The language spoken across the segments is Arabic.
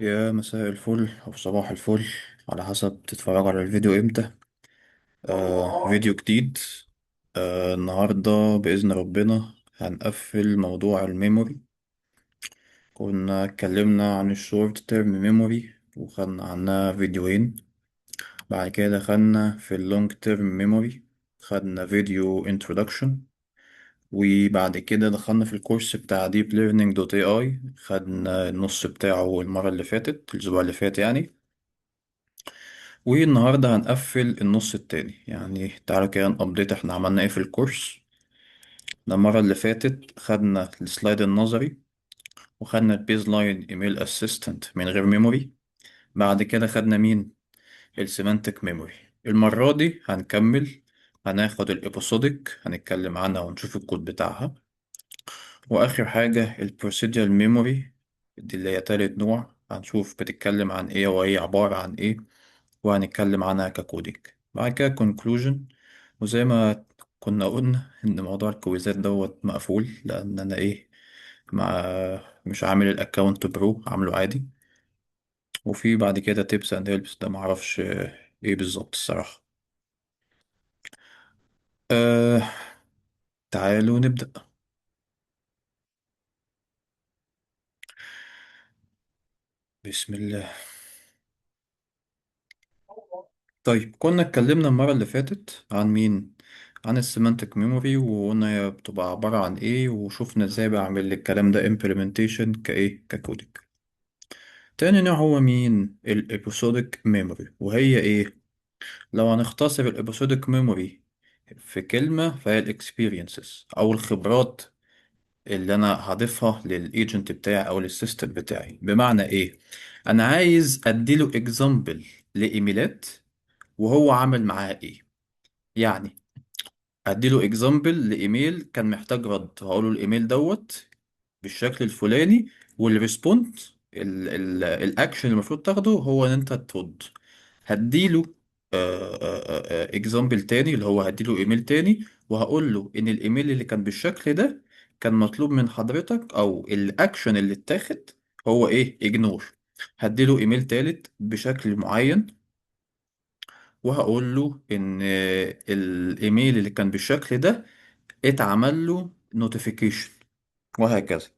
يا مساء الفل أو صباح الفل، على حسب تتفرج على الفيديو امتى. فيديو جديد. النهاردة بإذن ربنا هنقفل موضوع الميموري. كنا اتكلمنا عن الشورت تيرم ميموري وخدنا عنها فيديوهين. بعد كده دخلنا في اللونج تيرم ميموري، خدنا فيديو introduction. وبعد كده دخلنا في الكورس بتاع deep learning دوت AI، خدنا النص بتاعه المرة اللي فاتت، الأسبوع اللي فات يعني. والنهاردة هنقفل النص التاني، يعني تعالوا كده نابديت احنا عملنا ايه في الكورس. ده المرة اللي فاتت خدنا السلايد النظري، وخدنا البيز لاين ايميل اسيستنت من غير ميموري. بعد كده خدنا مين؟ السيمانتك ميموري. المرة دي هنكمل، هناخد الابيسودك هنتكلم عنها ونشوف الكود بتاعها. واخر حاجة البروسيديال ميموري، دي اللي هي تالت نوع، هنشوف بتتكلم عن ايه وهي عبارة عن ايه، وهنتكلم عنها ككودينج. بعد كده conclusion. وزي ما كنا قلنا إن موضوع الكويزات دوت مقفول، لأن أنا إيه، مع مش عامل الأكاونت برو، عامله عادي. وفي بعد كده tips and helps، ده معرفش إيه بالظبط الصراحة. أه تعالوا نبدأ. بسم الله. طيب كنا اتكلمنا المرة اللي فاتت عن مين؟ عن السيمانتك ميموري، وقلنا هي بتبقى عبارة عن ايه، وشوفنا ازاي بعمل الكلام ده implementation كايه ككودينج. تاني نوع هو مين؟ الابيسودك ميموري. وهي ايه؟ لو هنختصر الابيسودك ميموري في كلمة، فهي الاكسبيرينسز او الخبرات اللي انا هضيفها للايجنت بتاعي او للسيستم بتاعي. بمعنى ايه؟ انا عايز اديله اكزامبل لايميلات وهو عامل معاها ايه. يعني اديله اكزامبل لايميل كان محتاج رد، هقوله الايميل دوت بالشكل الفلاني، والريسبونس الاكشن اللي المفروض تاخده هو ان انت ترد. هديله اكزامبل تاني، اللي هو هديله ايميل تاني، وهقول له ان الايميل اللي كان بالشكل ده كان مطلوب من حضرتك، او الاكشن اللي اتاخد هو ايه، اجنور. هديله ايميل تالت بشكل معين، وهقول له ان الايميل اللي كان بالشكل ده اتعمل له نوتيفيكيشن، وهكذا.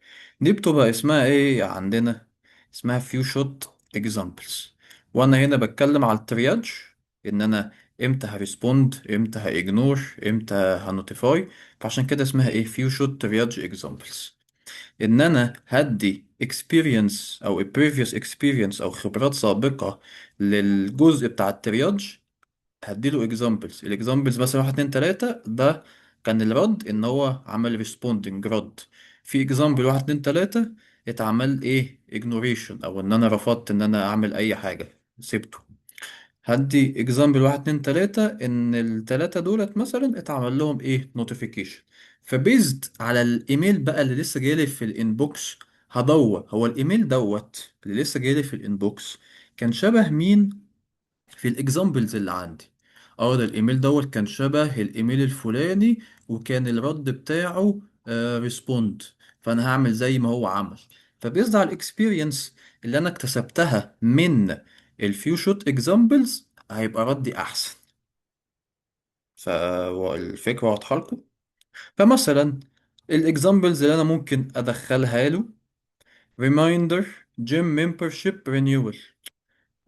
دي بتبقى اسمها ايه عندنا؟ اسمها فيو شوت اكزامبلز. وانا هنا بتكلم على الترياج، ان انا امتى هريسبوند، امتى هاجنور، امتى هنوتيفاي. فعشان كده اسمها ايه، فيو شوت ترياج اكزامبلز. ان انا هدي experience او a previous experience او خبرات سابقة للجزء بتاع الترياج. هديله اكزامبلز، الاكزامبلز مثلا واحد اتنين تلاتة، ده كان الرد ان هو عمل ريسبوندنج رد. في اكزامبل واحد اتنين تلاتة اتعمل ايه، ignoration، او ان انا رفضت ان انا اعمل اي حاجة، سبته. هدي اكزامبل واحد اتنين تلاتة ان التلاتة دولت مثلا اتعمل لهم ايه، نوتيفيكيشن. فبيزد على الايميل بقى اللي لسه جايلي في الانبوكس، هدور هو الايميل دوت اللي لسه جايلي في الانبوكس كان شبه مين في الاكزامبلز اللي عندي. اه، ده الايميل دوت كان شبه الايميل الفلاني، وكان الرد بتاعه ريسبوند. فانا هعمل زي ما هو عمل. فبيزد على الاكسبيرينس اللي انا اكتسبتها من الفيو شوت اكزامبلز، هيبقى ردي احسن. فالفكرة واضحة لكم؟ فمثلا الاكزامبلز اللي انا ممكن ادخلها له: reminder gym membership renewal.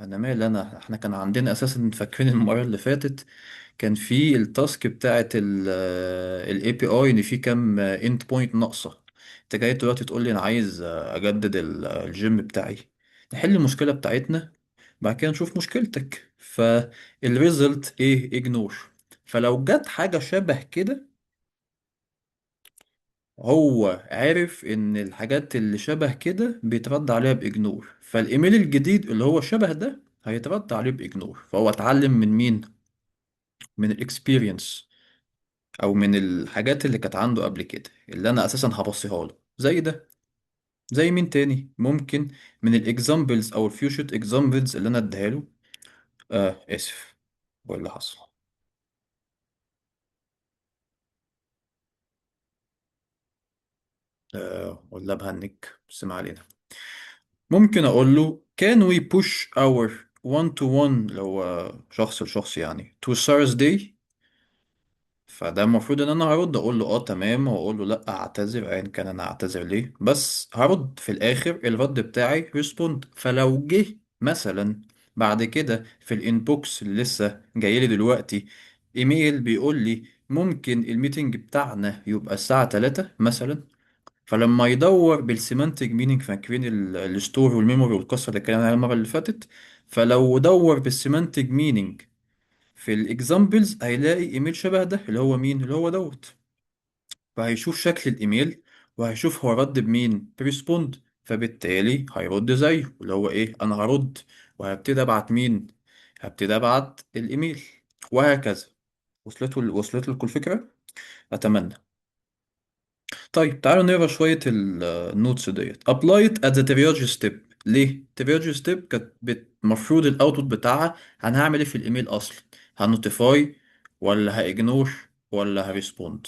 انا مال انا، احنا كان عندنا اساسا، فاكرين المره اللي فاتت كان في التاسك بتاعت الاي بي اي ان في كام اند بوينت ناقصه. انت جاي دلوقتي تقول لي انا عايز اجدد الجيم بتاعي. نحل المشكله بتاعتنا، بعد كده نشوف مشكلتك. فالريزلت ايه، اجنور. فلو جت حاجه شبه كده، هو عارف ان الحاجات اللي شبه كده بيترد عليها باجنور، فالايميل الجديد اللي هو شبه ده هيترد عليه باجنور. فهو اتعلم من مين؟ من الاكسبيرينس، او من الحاجات اللي كانت عنده قبل كده، اللي انا اساسا هبصيها له زي ده. زي مين تاني ممكن؟ من الاكزامبلز او الفيوشر اكزامبلز اللي انا اديها له. اسف، واللي حصل. ولا بهنك، بس ما علينا. ممكن اقول له can we push our one to one لو هو شخص لشخص يعني to Thursday. فده المفروض ان انا هرد اقول له اه تمام، واقول له لا اعتذر ايا كان انا اعتذر ليه، بس هرد في الاخر الرد بتاعي ريسبوند. فلو جه مثلا بعد كده في الانبوكس اللي لسه جاي لي دلوقتي ايميل بيقول لي ممكن الميتنج بتاعنا يبقى الساعة 3 مثلا، فلما يدور بالسيمانتك مينينج، فاكرين الستور والميموري والقصة اللي اتكلمنا عليها المرة اللي فاتت، فلو دور بالسيمانتك مينينج في الاكزامبلز هيلاقي ايميل شبه ده اللي هو مين، اللي هو دوت. فهيشوف شكل الايميل وهيشوف هو رد بمين، بريسبوند، فبالتالي هيرد زيه اللي هو ايه، انا هرد وهبتدي ابعت مين، هبتدي ابعت الايميل، وهكذا. وصلت لكم الفكرة؟ اتمنى. طيب تعالوا نقرا شوية النوتس ديت. applied at the triage step. ليه؟ triage step كانت المفروض الاوتبوت بتاعها انا هعمل ايه في الايميل اصلا، هنوتيفاي ولا هاجنور ولا هريسبوند.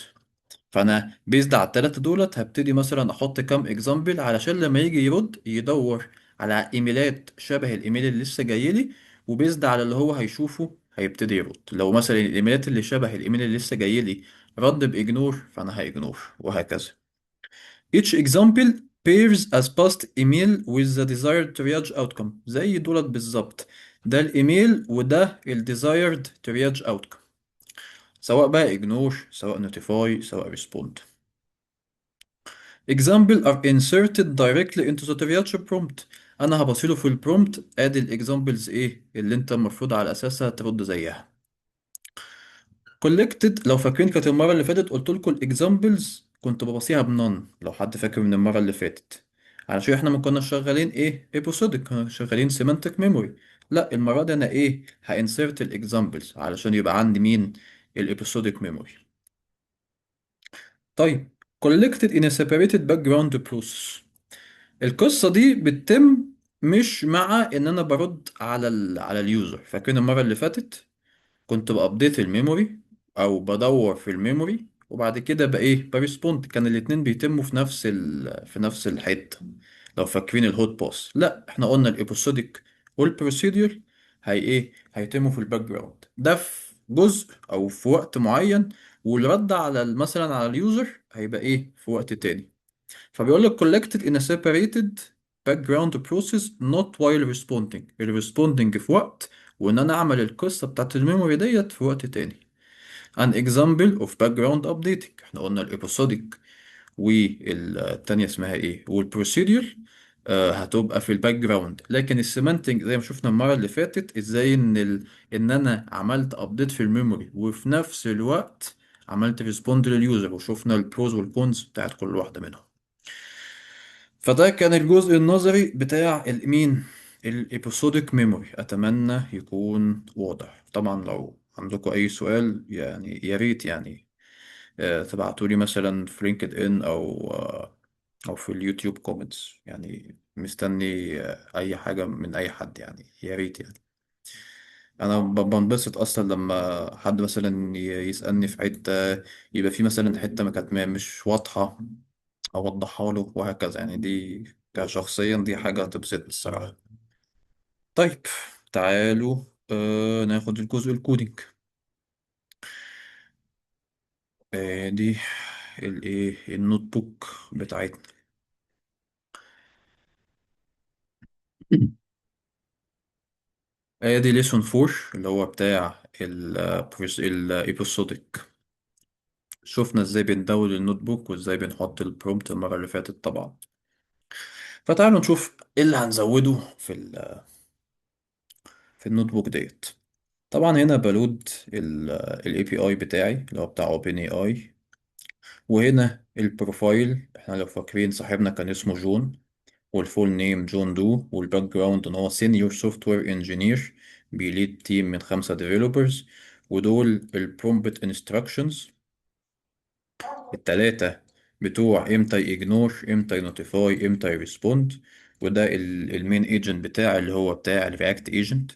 فانا بيزد على التلاتة دولت هبتدي مثلا احط كام اكزامبل علشان لما يجي يرد يدور على ايميلات شبه الايميل اللي لسه جاي لي، وبيزد على اللي هو هيشوفه هيبتدي يرد. لو مثلا الايميلات اللي شبه الايميل اللي لسه جاي لي رد باجنور فانا هاجنور، وهكذا. Each example pairs as past email with the desired triage outcome. زي دولت بالظبط، ده الايميل وده ال desired triage outcome، سواء بقى ignore سواء notify سواء respond. Example are inserted directly into the triage prompt. انا هبصيله في البرومبت ادي الاكزامبلز ايه اللي انت المفروض على اساسها ترد زيها. collected، لو فاكرين كانت المرة اللي فاتت قلت لكم الاكزامبلز كنت ببصيها بنون، لو حد فاكر من المرة اللي فاتت، علشان احنا ما كناش شغالين ايه episodic، كنا شغالين semantic memory. لا المرة دي انا ايه هانسرت الاكزامبلز علشان يبقى عندي مين، الابيسودك memory. طيب collected in a separated background process. القصة دي بتتم مش مع ان انا برد على على اليوزر. فاكرين المرة اللي فاتت كنت بابديت الميموري او بدور في الميموري وبعد كده بقى ايه بريسبوند، كان الاتنين بيتموا في نفس في نفس الحتة. لو فاكرين الهوت باس، لا احنا قلنا الابوسوديك والبروسيدور هي ايه هيتموا في الباك جراوند ده في جزء او في وقت معين، والرد على مثلا على اليوزر هيبقى ايه في وقت تاني. فبيقول لك collected in a separated background process not while responding. ال responding في وقت، وان انا اعمل القصة بتاعت الميموري ديت في وقت تاني. an example of background updating، احنا قلنا الابيسوديك والتانية اسمها ايه والبروسيدور هتبقى في الباك جراوند، لكن السيمانتنج زي ما شفنا المرة اللي فاتت ازاي ان ان انا عملت ابديت في الميموري وفي نفس الوقت عملت ريسبوند لليوزر، وشفنا البروز والكونز بتاعت كل واحدة منهم. فده كان الجزء النظري بتاع مين، الإبيسودك ميموري. أتمنى يكون واضح. طبعا لو عندكم أي سؤال يعني يا ريت يعني تبعتولي مثلا في لينكد إن أو في اليوتيوب كومنتس، يعني مستني أي حاجة من أي حد يعني، يا ريت يعني. أنا بنبسط أصلا لما حد مثلا يسألني في حتة يبقى في مثلا حتة ما كانت مش واضحة اوضحها له وهكذا يعني. دي كشخصيا دي حاجة تبسطني الصراحة. طيب تعالوا ناخد الجزء الكودينج. دي الايه النوت بوك بتاعتنا. دي ليسون 4 اللي هو بتاع الابيسوديك. شفنا ازاي بندول النوت بوك وازاي بنحط البرومبت المرة اللي فاتت طبعا. فتعالوا نشوف ايه اللي هنزوده في في النوت بوك ديت. طبعا هنا بلود الاي بي اي بتاعي اللي هو بتاع اوبن اي اي، وهنا البروفايل احنا لو فاكرين صاحبنا كان اسمه جون، والفول نيم جون دو، والباك جراوند ان هو سينيور سوفت وير انجينير بيليد تيم من 5 ديفيلوبرز. ودول البرومبت انستراكشنز التلاتة بتوع امتى يجنور امتى ينوتيفاي امتى يريسبوند. وده المين ايجنت بتاعي اللي هو بتاع الرياكت ايجنت.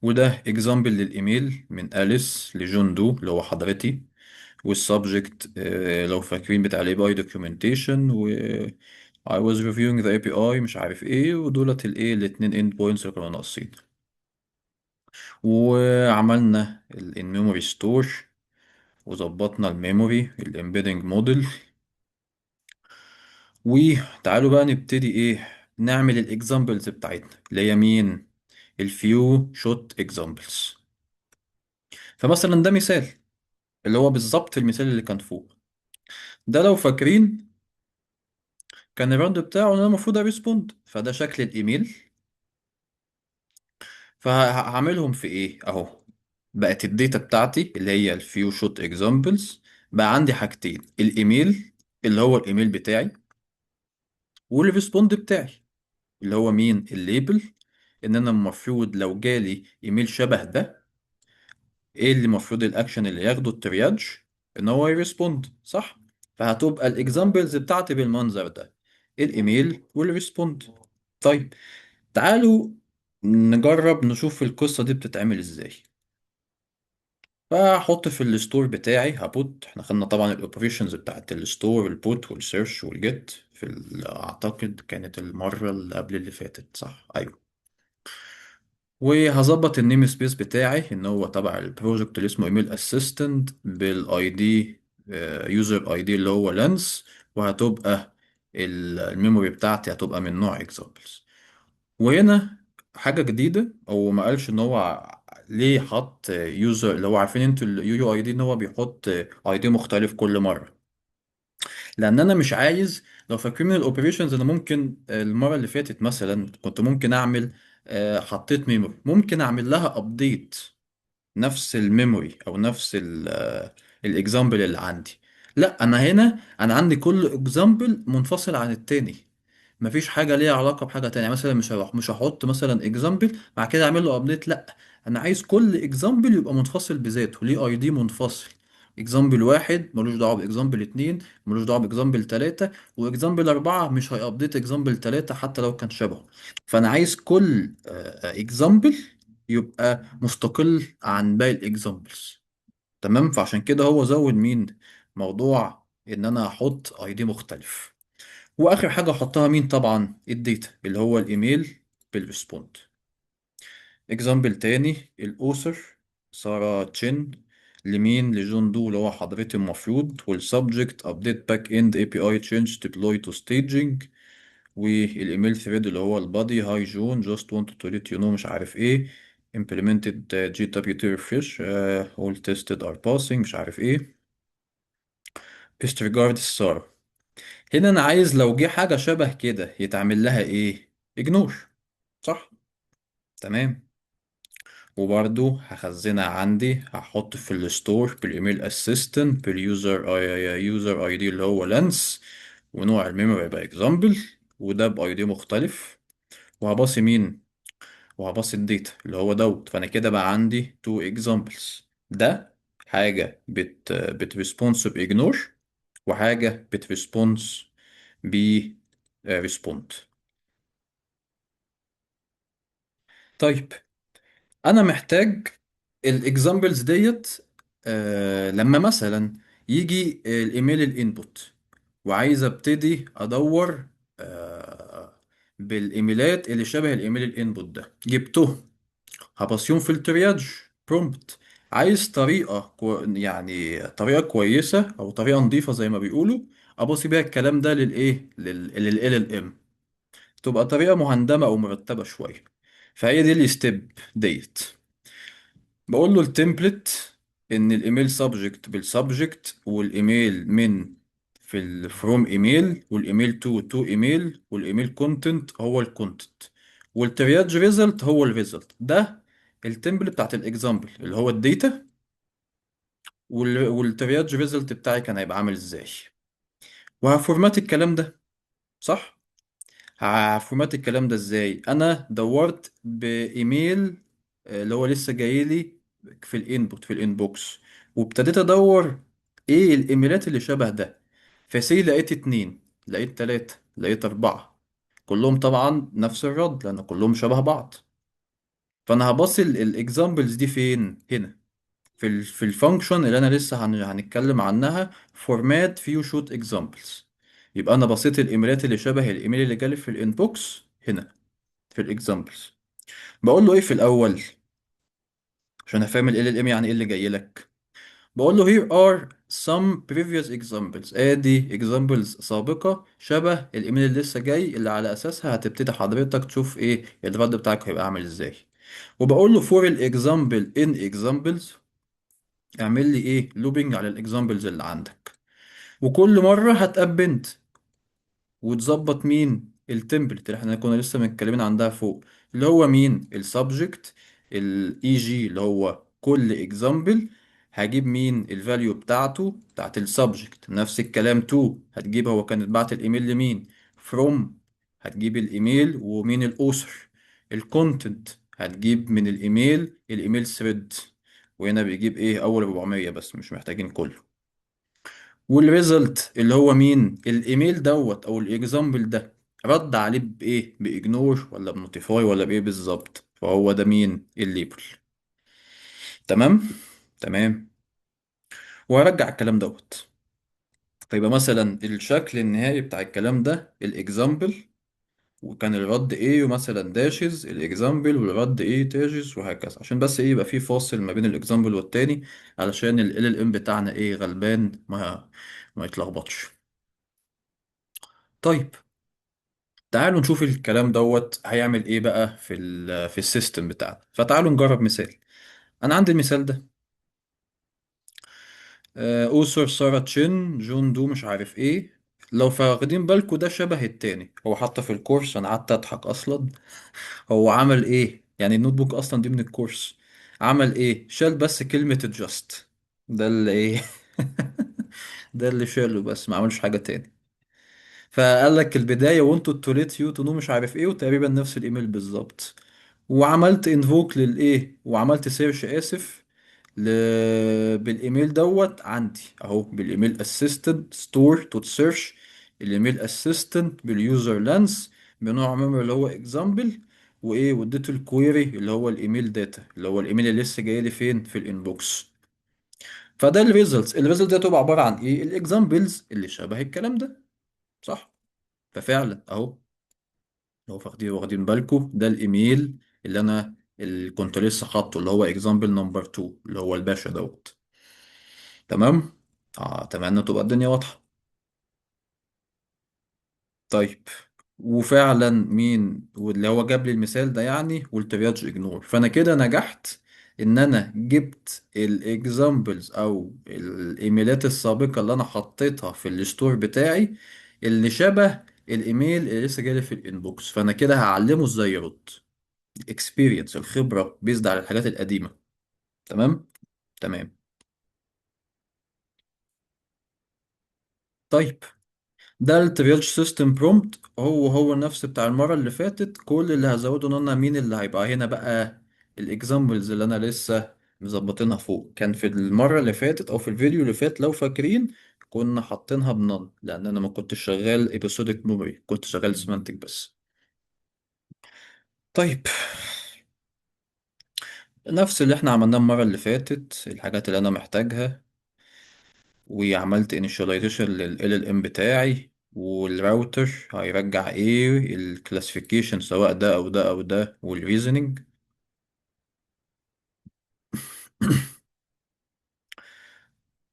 وده اكزامبل للايميل من اليس لجون دو اللي هو حضرتي. والسبجكت لو فاكرين بتاع الاي بي اي دوكيومنتيشن، و I was reviewing the API مش عارف ايه، ودولت الايه الاتنين اند بوينتس اللي كانوا ناقصين. وعملنا الميموري ستور، وظبطنا الميموري الامبيدنج موديل. وتعالوا بقى نبتدي ايه، نعمل الاكزامبلز بتاعتنا اللي هي مين، الفيو شوت اكزامبلز. فمثلا ده مثال، اللي هو بالظبط المثال اللي كان فوق ده، لو فاكرين كان الراوند بتاعه ان انا المفروض اريسبوند، فده شكل الايميل. فهعملهم في ايه اهو، بقت الداتا بتاعتي اللي هي الفيو شوت اكزامبلز، بقى عندي حاجتين، الايميل اللي هو الايميل بتاعي، والريسبوند بتاعي اللي هو مين، الليبل. ان انا المفروض لو جالي ايميل شبه ده، ايه اللي المفروض الاكشن اللي ياخده الترياج، ان هو يريسبوند صح. فهتبقى الاكزامبلز بتاعتي بالمنظر ده، الايميل والريسبوند. طيب تعالوا نجرب نشوف القصة دي بتتعمل ازاي. فهحط في الستور بتاعي، هبوت، احنا خدنا طبعا الاوبريشنز بتاعت الستور، البوت والسيرش والجيت في اعتقد كانت المرة اللي قبل اللي فاتت، صح ايوه. وهظبط النيم سبيس بتاعي ان هو تبع البروجكت اللي اسمه ايميل اسيستنت بالاي دي، يوزر اي دي اللي هو لانس. وهتبقى الميموري بتاعتي هتبقى من نوع اكزامبلز. وهنا حاجة جديدة، او ما قالش ان هو ليه حط يوزر، اللي هو عارفين انتوا اليو يو اي دي ان هو بيحط اي دي مختلف كل مرة. لان انا مش عايز، لو فاكرين الاوبريشنز انا ممكن المره اللي فاتت مثلا كنت ممكن اعمل حطيت ميموري، ممكن اعمل لها ابديت نفس الميموري او نفس الاكزامبل اللي عندي. لا انا هنا انا عندي كل اكزامبل منفصل عن التاني، مفيش حاجه ليها علاقه بحاجه تانية. يعني مثلا مش هحط مثلا اكزامبل مع كده اعمل له ابديت، لا انا عايز كل اكزامبل يبقى منفصل بذاته، ليه اي دي منفصل. اكزامبل واحد ملوش دعوه باكزامبل اتنين، ملوش دعوه باكزامبل تلاته، واكزامبل اربعه مش هيابديت اكزامبل تلاته حتى لو كان شبهه. فانا عايز كل اكزامبل يبقى مستقل عن باقي الاكزامبلز. تمام، فعشان كده هو زود مين، موضوع ان انا احط اي دي مختلف. واخر حاجه احطها مين، طبعا الداتا اللي هو الايميل بالريسبوند. اكزامبل تاني، الاوثر سارة تشين، لمين، لجون دو اللي هو حضرتي المفروض، والسبجكت ابديت باك اند اي بي اي تشينج ديبلوي تو staging. والايميل ثريد اللي هو البادي، هاي جون just wanted to let you know مش عارف ايه، implemented GWT refresh all tested are passing مش عارف ايه. best regards سارة. هنا انا عايز لو جه حاجة شبه كده يتعمل لها ايه، ignore، صح. تمام. وبرضو هخزنها عندي، هحط في الستور بالايميل اسيستنت باليوزر يوزر اي دي اللي هو لانس، ونوع الميموري يبقى اكزامبل، وده باي دي مختلف. وهباصي مين، وهباصي الداتا اللي هو دوت. فانا كده بقى عندي تو اكزامبلز، ده حاجة بتريسبونس باجنور، وحاجة بتريسبونس ب ريسبوند. طيب انا محتاج الاكزامبلز ديت لما مثلا يجي الايميل الانبوت، وعايز ابتدي ادور بالايميلات اللي شبه الايميل الانبوت ده، جبته هبصيهم في الترياج برومبت. عايز طريقة يعني طريقة كويسة او طريقة نظيفة زي ما بيقولوا، ابصي بيها الكلام ده للايه، لل LLM، تبقى طريقة مهندمة او مرتبة شوية. فهي دي الستيب ديت. بقول له التمبلت ان الايميل سبجكت بالسبجكت، والايميل من في الفروم ايميل، والايميل تو ايميل، والايميل كونتنت هو الكونتنت، والترياج ريزلت هو الريزلت. ده التمبلت بتاعت الاكزامبل اللي هو الداتا، والترياج ريزلت بتاعي كان هيبقى عامل ازاي. وهفورمات الكلام ده، صح. فورمات الكلام ده ازاي، انا دورت بايميل اللي هو لسه جاي لي في الانبوت في الانبوكس، وابتديت ادور ايه الايميلات اللي شبه ده. فسي لقيت اتنين، لقيت تلاتة، لقيت اربعة، كلهم طبعا نفس الرد لان كلهم شبه بعض. فانا هبص الاكزامبلز دي فين، هنا. في الفانكشن اللي انا لسه هنتكلم عنها، فورمات فيو شوت اكزامبلز. يبقى انا بصيت الايميلات اللي شبه الايميل اللي جالي في الانبوكس هنا في الاكزامبلز. بقول له ايه في الاول عشان افهم ال LLM يعني ايه اللي جاي لك؟ بقول له here are some previous examples، ادي examples سابقة شبه الايميل اللي لسه جاي، اللي على اساسها هتبتدي حضرتك تشوف ايه الرد بتاعك هيبقى عامل ازاي. وبقول له for example in examples، اعمل لي ايه لوبينج على الاكزامبلز اللي عندك، وكل مرة هتأبند وتظبط مين التمبلت اللي احنا كنا لسه متكلمين عندها فوق، اللي هو مين السبجكت، الاي جي اللي هو كل اكزامبل هجيب مين الفاليو بتاعته بتاعت السبجكت، نفس الكلام تو هتجيب هو كانت بعت الايميل لمين، فروم هتجيب الايميل ومين الاوثر، الكونتنت هتجيب من الايميل ثريد، وهنا بيجيب ايه اول 400 بس مش محتاجين كله، والريزلت اللي هو مين الايميل دوت او الاكزامبل ده رد عليه بايه، باجنور ولا بنوتيفاي ولا بايه بالظبط، فهو ده مين الليبل. تمام. تمام. وهرجع الكلام دوت، فيبقى مثلا الشكل النهائي بتاع الكلام ده الاكزامبل، وكان الرد ايه ومثلا داشز الاكزامبل والرد ايه تاجز وهكذا، عشان بس ايه يبقى في فاصل ما بين الاكزامبل والتاني، علشان ال LLM بتاعنا ايه غلبان ما يتلخبطش. طيب تعالوا نشوف الكلام دوت هيعمل ايه بقى في السيستم بتاعنا. فتعالوا نجرب مثال. انا عندي المثال ده، اوسر سارة تشين جون دو مش عارف ايه. لو فاخدين بالكوا ده شبه التاني، هو حتى في الكورس انا قعدت اضحك اصلا. هو عمل ايه يعني النوت بوك اصلا دي من الكورس، عمل ايه شال بس كلمة adjust، ده اللي ايه ده اللي شاله بس ما عملش حاجة تاني. فقال لك البداية وانتوا التوليت يو تنو مش عارف ايه وتقريبا نفس الايميل بالظبط. وعملت انفوك للايه وعملت سيرش اسف ل... بالايميل دوت عندي اهو بالايميل اسيستنت ستور تو سيرش، الايميل اسيستنت باليوزر لانس بنوع ميموري اللي هو اكزامبل، وايه واديته الكويري اللي هو الايميل داتا اللي هو الايميل اللي لسه جاي لي فين في الانبوكس. فده الريزلتس ده تبقى عبارة عن ايه الاكزامبلز اللي شبه الكلام ده، صح؟ ففعلا اهو لو واخدين بالكم ده الايميل اللي كنت لسه حاطه اللي هو اكزامبل نمبر 2 اللي هو الباشا دوت. تمام. اتمنى تبقى الدنيا واضحة. طيب وفعلا مين واللي هو جاب لي المثال ده يعني والترياج اجنور، فانا كده نجحت ان انا جبت الاكزامبلز او الايميلات السابقة اللي انا حطيتها في الستور بتاعي اللي شبه الايميل اللي لسه جالي في الانبوكس، فانا كده هعلمه ازاي يرد. الاكسبيرينس الخبرة بيزد على الحاجات القديمة. تمام. تمام. طيب ده التريال سيستم برومبت، هو نفس بتاع المرة اللي فاتت، كل اللي هزوده ان انا مين اللي هيبقى هنا بقى الاكزامبلز اللي انا لسه مظبطينها فوق. كان في المرة اللي فاتت او في الفيديو اللي فات لو فاكرين كنا حاطينها بنون لان انا ما كنتش شغال episodic memory، كنت شغال سيمانتك بس. طيب نفس اللي احنا عملناه المرة اللي فاتت، الحاجات اللي انا محتاجها، وعملت initialization لل LLM بتاعي، والراوتر هيرجع ايه الكلاسيفيكيشن سواء ده او ده او ده والريزنينج.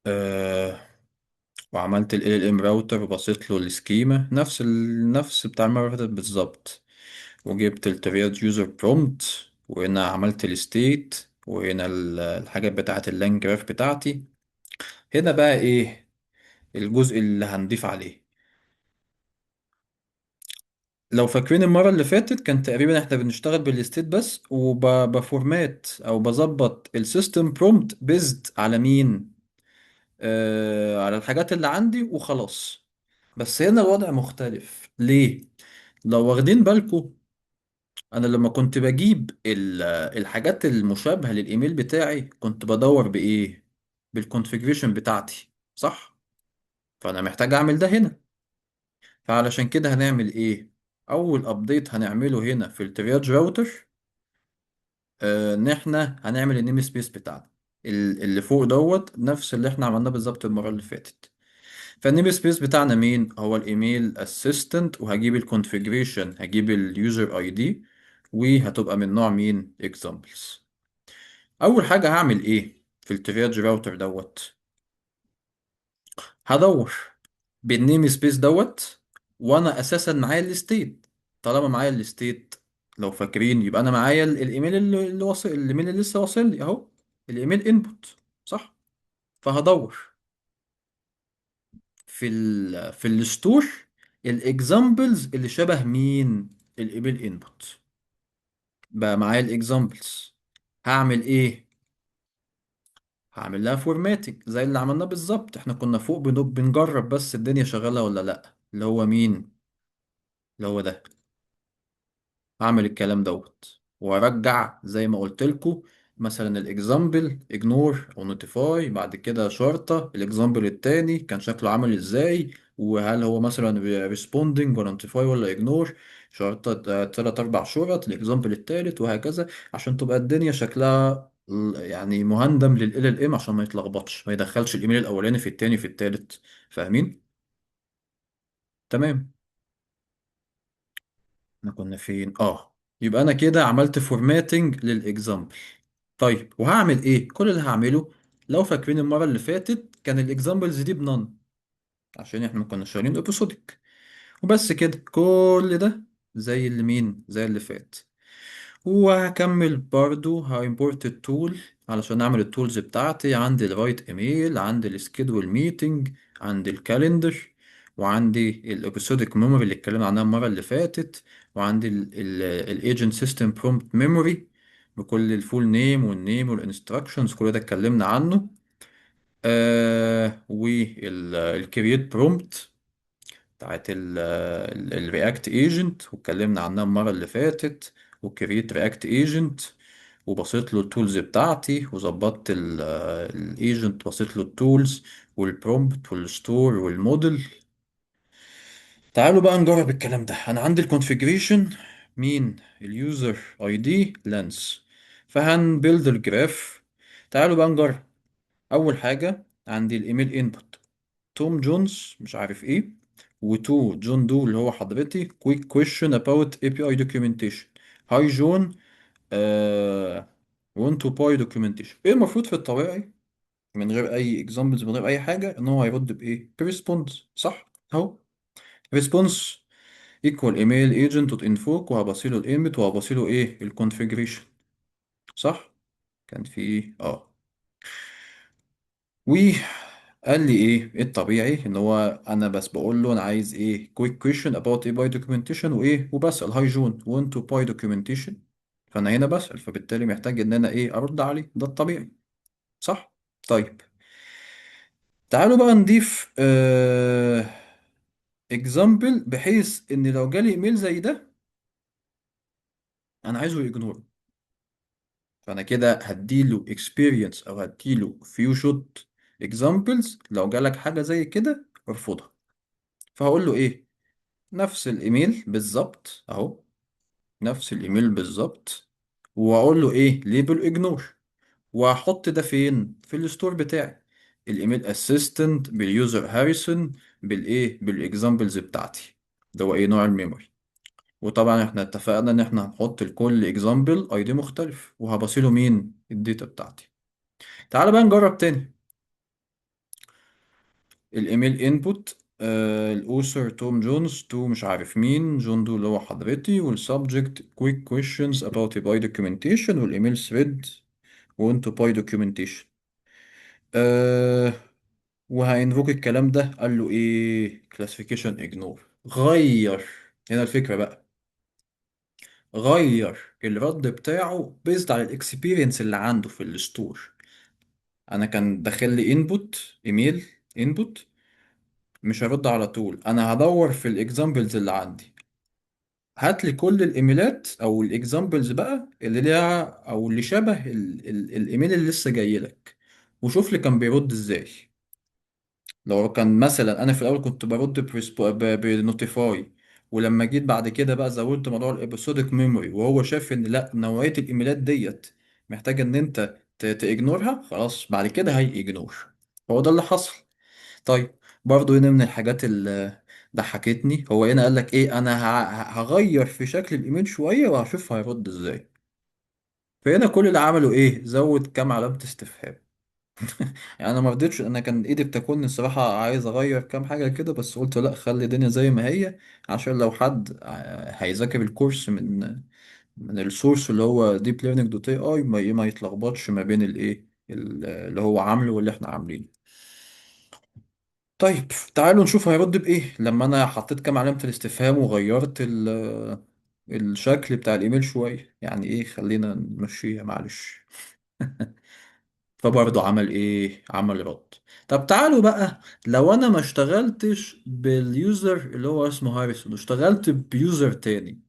آه وعملت ال LLM راوتر وبصيت له السكيما نفس بتاع المرة اللي فاتت بالظبط، وجبت الترياد يوزر برومبت، وهنا عملت الستيت، وهنا الحاجات بتاعت اللانج جراف بتاعتي. هنا بقى ايه الجزء اللي هنضيف عليه. لو فاكرين المرة اللي فاتت كان تقريبا احنا بنشتغل بالستيت بس وبفورمات او بظبط السيستم برومبت بيزد على مين، على الحاجات اللي عندي وخلاص. بس هنا الوضع مختلف ليه؟ لو واخدين بالكم انا لما كنت بجيب الحاجات المشابهة للايميل بتاعي كنت بدور بايه، بالكونفيجريشن بتاعتي، صح؟ فانا محتاج اعمل ده هنا. فعلشان كده هنعمل ايه، اول ابديت هنعمله هنا في الترياج راوتر، ان احنا هنعمل النيم سبيس بتاعنا. اللي فوق دوت نفس اللي احنا عملناه بالظبط المرة اللي فاتت. فالنيم سبيس بتاعنا مين؟ هو الايميل اسيستنت، وهجيب الكونفيجريشن، هجيب اليوزر اي دي، وهتبقى من نوع مين؟ examples. اول حاجة هعمل ايه في الترياج راوتر دوت؟ هدور بالنيم سبيس دوت، وانا اساسا معايا الستيت. طالما معايا الستيت، لو فاكرين، يبقى انا معايا الايميل اللي واصل، الايميل اللي لسه واصل لي اهو، الايميل انبوت، صح؟ فهدور في الستور الاكزامبلز اللي شبه مين؟ الايميل انبوت. بقى معايا الاكزامبلز، هعمل ايه؟ هعمل لها فورماتنج زي اللي عملناه بالظبط. احنا كنا فوق بنجرب بس الدنيا شغالة ولا لا، اللي هو مين؟ اللي هو ده. هعمل الكلام دوت وارجع زي ما قلت لكم، مثلا الاكزامبل اجنور او نوتيفاي، بعد كده شرطة الاكزامبل التاني كان شكله عامل ازاي، وهل هو مثلا ريسبوندنج ولا نوتيفاي ولا اجنور، شرطة تلات اربع شرط الاكزامبل التالت، وهكذا، عشان تبقى الدنيا شكلها يعني مهندم لل ام، عشان ما يتلخبطش، ما يدخلش الايميل الاولاني في التاني في التالت. فاهمين؟ تمام. احنا كنا فين؟ يبقى انا كده عملت فورماتنج للاكزامبل. طيب وهعمل ايه؟ كل اللي هعمله، لو فاكرين المره اللي فاتت كان الاكزامبلز دي بنون، عشان احنا ما كنا شغالين ابيسودك. وبس كده، كل ده زي اللي مين؟ زي اللي فات. وهكمل برضو هامبورت التول علشان اعمل التولز بتاعتي. عندي الرايت ايميل، عندي السكيدول ميتنج، عندي الكالندر، وعندي الابيسودك ميموري اللي اتكلمنا عنها المره اللي فاتت، وعندي الايجنت سيستم برومبت ميموري بكل الفول نيم والنيم والانستراكشنز، كل ده اتكلمنا عنه. والكرييت برومبت بتاعت الرياكت ايجنت، واتكلمنا عنها المرة اللي فاتت، وكريت رياكت ايجنت، وبصيت له التولز بتاعتي، وظبطت الايجنت، بصيت له التولز والبرومبت والستور والموديل. تعالوا بقى نجرب الكلام ده. انا عندي الكونفيجريشن مين؟ اليوزر اي دي لانس. فهنبيلد الجراف. تعالوا بقى نجرب. اول حاجة عندي الايميل انبوت توم جونز مش عارف ايه، وتو جون دو اللي هو حضرتي كويك كويشن اباوت اي بي اي دوكيومنتيشن. هاي جون، وان تو باي دوكيومنتيشن. ايه المفروض في الطبيعي من غير اي اكزامبلز، من غير اي حاجه، ان هو هيرد بايه؟ بريسبونس، صح؟ اهو ريسبونس ايكوال ايميل ايجنت دوت انفوك، وهبصيله الايمت، وهبصيله ايه؟ الكونفيجريشن، صح؟ كان في ايه؟ وقال لي ايه الطبيعي؟ ان هو انا بس بقول له انا عايز ايه؟ كويك كويشن اباوت ايه باي دوكيومنتيشن، وايه؟ وبسال هاي جون وانت تو باي دوكيومنتيشن. فانا هنا بسال، فبالتالي محتاج ان انا ايه؟ ارد عليه. ده الطبيعي، صح؟ طيب تعالوا بقى نضيف اكزامبل، بحيث ان لو جالي ايميل زي ده انا عايزه يجنور. فانا كده هديله اكسبيرينس او هديله فيو شوت اكزامبلز، لو جالك حاجه زي كده ارفضها. فهقول له ايه؟ نفس الايميل بالظبط اهو، نفس الايميل بالظبط، واقول له ايه؟ ليبل اجنور. واحط ده فين؟ في الستور بتاعي، الايميل اسيستنت باليوزر هاريسون بالايه؟ بالاكزامبلز بتاعتي، ده هو ايه؟ نوع الميموري. وطبعا احنا اتفقنا ان احنا هنحط لكل اكزامبل اي دي مختلف، وهبصيله مين؟ الداتا بتاعتي. تعال بقى نجرب تاني. الايميل انبوت الاوثر توم جونز تو مش عارف مين، جون دو اللي هو حضرتي، والسبجكت كويك كويشنز اباوت باي دوكيومنتيشن، والايميل ثريد وانتو باي دوكيومنتيشن. أه وهينفوك الكلام ده. قال له ايه؟ كلاسيفيكيشن اجنور. غير هنا الفكرة بقى، غير الرد بتاعه بيزد على الاكسبيرينس اللي عنده في الستور. انا كان داخل لي انبوت ايميل انبوت، مش هرد على طول، انا هدور في الاكزامبلز اللي عندي. هات لي كل الايميلات او الاكزامبلز بقى اللي ليها او اللي شبه الايميل اللي لسه جاي لك، وشوف لي كان بيرد ازاي. لو كان مثلا انا في الاول كنت برد بنوتيفاي، ولما جيت بعد كده بقى زودت موضوع الابيسودك ميموري، وهو شاف ان لا، نوعية الايميلات ديت محتاجة ان انت تإجنورها خلاص، بعد كده هي إجنور. هو ده اللي حصل. طيب، برضو هنا من الحاجات اللي ضحكتني، هو هنا قال لك ايه، انا هغير في شكل الايميل شويه وهشوف هيرد ازاي. فهنا كل اللي عمله ايه، زود كام علامه استفهام. يعني انا ما رضيتش، انا كان ايدي بتاكلني الصراحه، عايز اغير كام حاجه كده، بس قلت لا، خلي الدنيا زي ما هي، عشان لو حد هيذاكر الكورس من السورس اللي هو deeplearning.ai ما يتلخبطش ما بين الايه اللي هو عامله واللي احنا عاملينه. طيب، تعالوا نشوف هيرد بإيه لما أنا حطيت كام علامة الاستفهام وغيرت الشكل بتاع الإيميل شوية. يعني إيه، خلينا نمشيها معلش. فبرضه عمل إيه، عمل رد. طب تعالوا بقى، لو أنا ما اشتغلتش باليوزر اللي هو اسمه هاريسون، واشتغلت بيوزر تاني،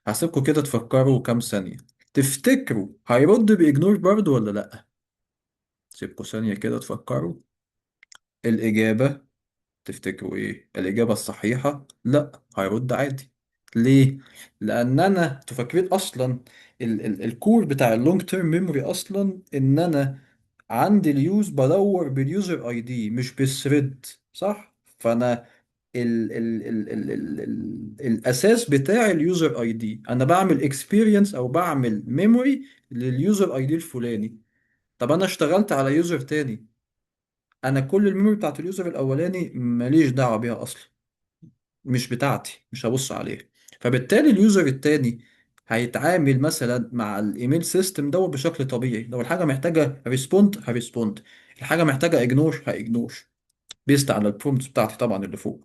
هسيبكم كده تفكروا كام ثانية. تفتكروا هيرد بإجنور برضه ولا لأ؟ سيبكم ثانية كده تفكروا. الإجابة، تفتكروا ايه الإجابة الصحيحة؟ لا، هيرد عادي. ليه؟ لأن أنا تفكرين أصلا ال الكور بتاع اللونج تيرم ميموري أصلا إن أنا عندي اليوز بدور باليوزر اي دي مش بالثريد، صح؟ فأنا الأساس بتاع اليوزر اي دي، أنا بعمل اكسبيرينس أو بعمل ميموري لليوزر اي دي الفلاني. طب أنا اشتغلت على يوزر تاني، أنا كل الميموري بتاعت اليوزر الأولاني ماليش دعوة بيها أصلا، مش بتاعتي، مش هبص عليها. فبالتالي اليوزر التاني هيتعامل مثلا مع الايميل سيستم ده بشكل طبيعي، لو الحاجه محتاجه ريسبوند هريسبوند، الحاجه محتاجه اجنور هاجنور، بيست على البرومبت بتاعتي طبعا اللي فوق،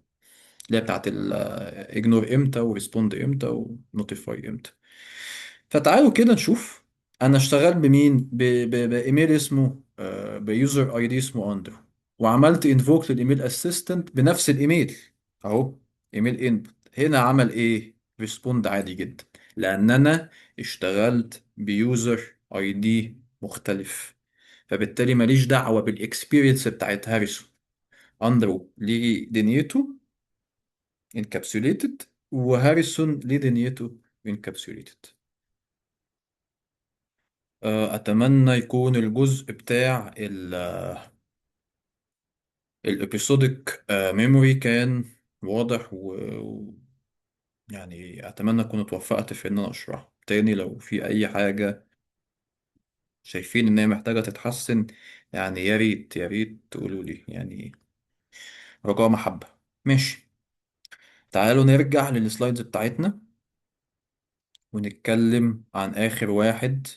اللي هي بتاعت الاجنور امتى وريسبوند امتى ونوتيفاي امتى. فتعالوا كده نشوف انا اشتغل بمين، بايميل اسمه بيوزر اي دي اسمه اندرو، وعملت انفوك للايميل اسيستنت بنفس الايميل اهو، ايميل انبوت. هنا عمل ايه، ريسبوند عادي جدا، لان انا اشتغلت بيوزر اي دي مختلف. فبالتالي ماليش دعوه بالاكسبيرينس بتاعت هاريسون. اندرو ليه دنيته انكابسوليتد، وهاريسون ليه دنيته انكابسوليتد. أتمنى يكون الجزء بتاع الإبيسودك ميموري كان واضح يعني أتمنى أكون اتوفقت في إن أنا أشرح تاني. لو في أي حاجة شايفين إن هي محتاجة تتحسن، يعني يا ريت يا ريت تقولوا لي، يعني رجاء محبة. ماشي، تعالوا نرجع للسلايدز بتاعتنا ونتكلم عن آخر واحد،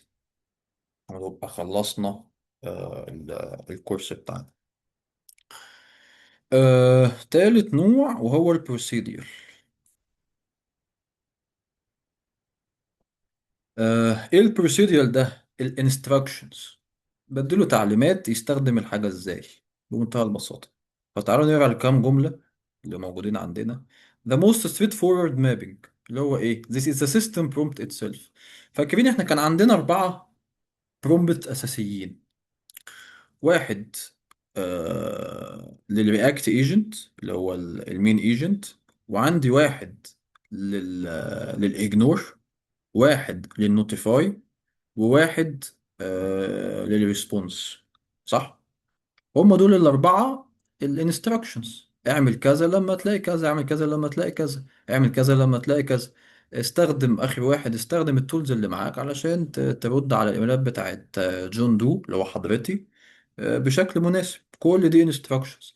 ونبقى خلصنا الكورس بتاعنا. تالت نوع وهو البروسيدير. ايه البروسيدير ده، الانستراكشنز، بديله تعليمات يستخدم الحاجة ازاي بمنتهى البساطة. فتعالوا نقرا الكام جملة اللي موجودين عندنا. The most straightforward mapping اللي هو ايه، this is the system prompt itself. فاكرين احنا كان عندنا 4 برومبت أساسيين. واحد للرياكت ايجنت اللي هو المين ايجنت، وعندي واحد للاجنور، واحد للنوتيفاي، وواحد للريسبونس، صح؟ هم دول الأربعة الانستراكشنز. اعمل كذا لما تلاقي كذا، اعمل كذا لما تلاقي كذا، اعمل كذا لما تلاقي كذا. استخدم آخر واحد، استخدم التولز اللي معاك علشان ترد على الإيميلات بتاعت جون دو اللي هو حضرتي بشكل مناسب. كل دي انستراكشنز،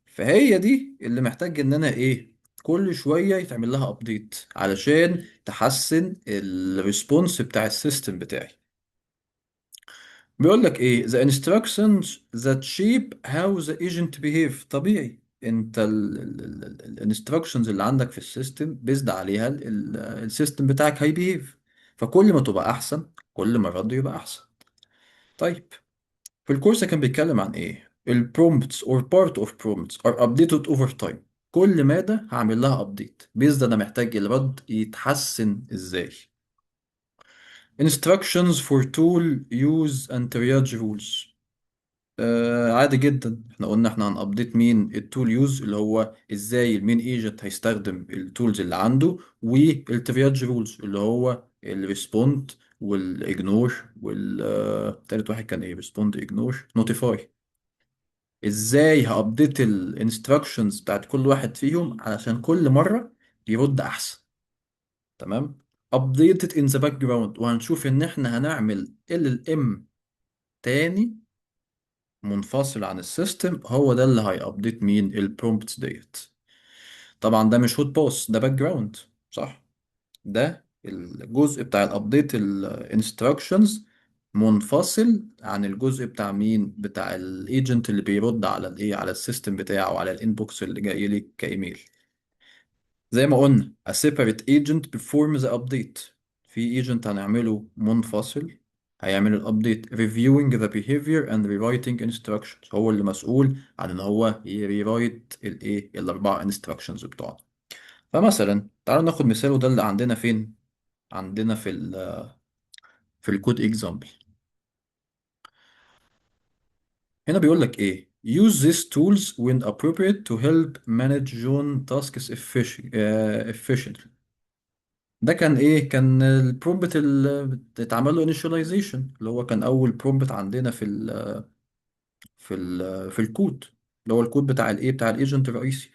فهي دي اللي محتاج ان انا ايه، كل شوية يتعمل لها ابديت علشان تحسن الريسبونس بتاع السيستم بتاعي. بيقول لك ايه، the instructions that shape how the agent behave. طبيعي انت الانستراكشنز اللي عندك في السيستم بيزد عليها السيستم بتاعك هيبيهيف. فكل ما تبقى احسن، كل ما الرد يبقى احسن. طيب، في الكورس كان بيتكلم عن ايه، ال prompts or part of prompts are updated over time. كل مادة هعمل لها ابديت بيزد انا محتاج الرد يتحسن ازاي. instructions for tool use and triage rules. عادي جدا، احنا قلنا احنا هنابديت مين، التول يوز اللي هو ازاي المين ايجنت هيستخدم التولز اللي عنده، والترياج رولز اللي هو الريسبوند والاجنور والتالت واحد كان ايه، ريسبوند، اجنور، نوتيفاي. ازاي هابديت الانستراكشنز بتاعت كل واحد فيهم علشان كل مرة يرد احسن. تمام. updated in the background، وهنشوف ان احنا هنعمل LLM تاني منفصل عن السيستم، هو ده اللي هيابديت مين البرومبتس ديت. طبعا ده مش هوت بوس، ده باك جراوند، صح. ده الجزء بتاع الابديت الانستراكشنز منفصل عن الجزء بتاع مين، بتاع الايجنت اللي بيرد على الايه، على السيستم بتاعه، على الانبوكس اللي جاي لك كايميل. زي ما قلنا a separate agent performs the update. في agent هنعمله منفصل هيعمل الابديت reviewing the behavior and rewriting instructions، هو اللي مسؤول عن ان هو يريرايت الايه الاربع instructions بتوعنا. فمثلا تعالوا ناخد مثال، وده اللي عندنا فين، عندنا في الكود اكزامبل. هنا بيقول لك ايه use these tools when appropriate to help manage your tasks efficiently. ده كان ايه، كان البرومبت اللي اتعمل له initialization، اللي هو كان اول برومبت عندنا في الكود، اللي هو الكود بتاع الايه، بتاع الايجنت الرئيسي.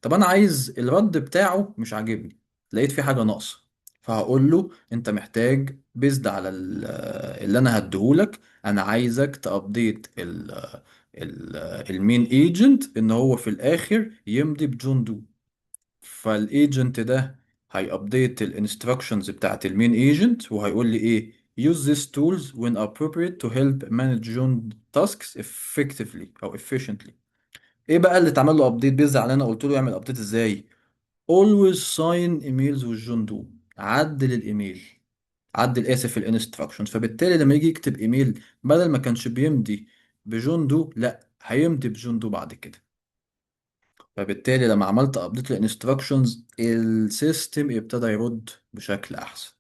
طب انا عايز الرد بتاعه مش عاجبني، لقيت في حاجه ناقصه، فهقول له انت محتاج بيزد على اللي انا هديهولك، انا عايزك تابديت المين ايجنت ان هو في الاخر يمضي بجون دو. فالايجنت ده هيابديت الانستراكشنز بتاعت المين ايجنت، وهيقول لي ايه use these tools when appropriate to help manage your tasks effectively او efficiently. ايه بقى اللي اتعمل له ابديت بيز على انا قلت له يعمل ابديت ازاي؟ always sign emails with جون دو. عدل الايميل، عدل اسف الانستراكشنز، فبالتالي لما يجي يكتب ايميل بدل ما كانش بيمضي بجون دو، لا هيمضي بجون دو بعد كده. فبالتالي لما عملت ابديت للانستراكشنز السيستم ابتدى يرد بشكل احسن.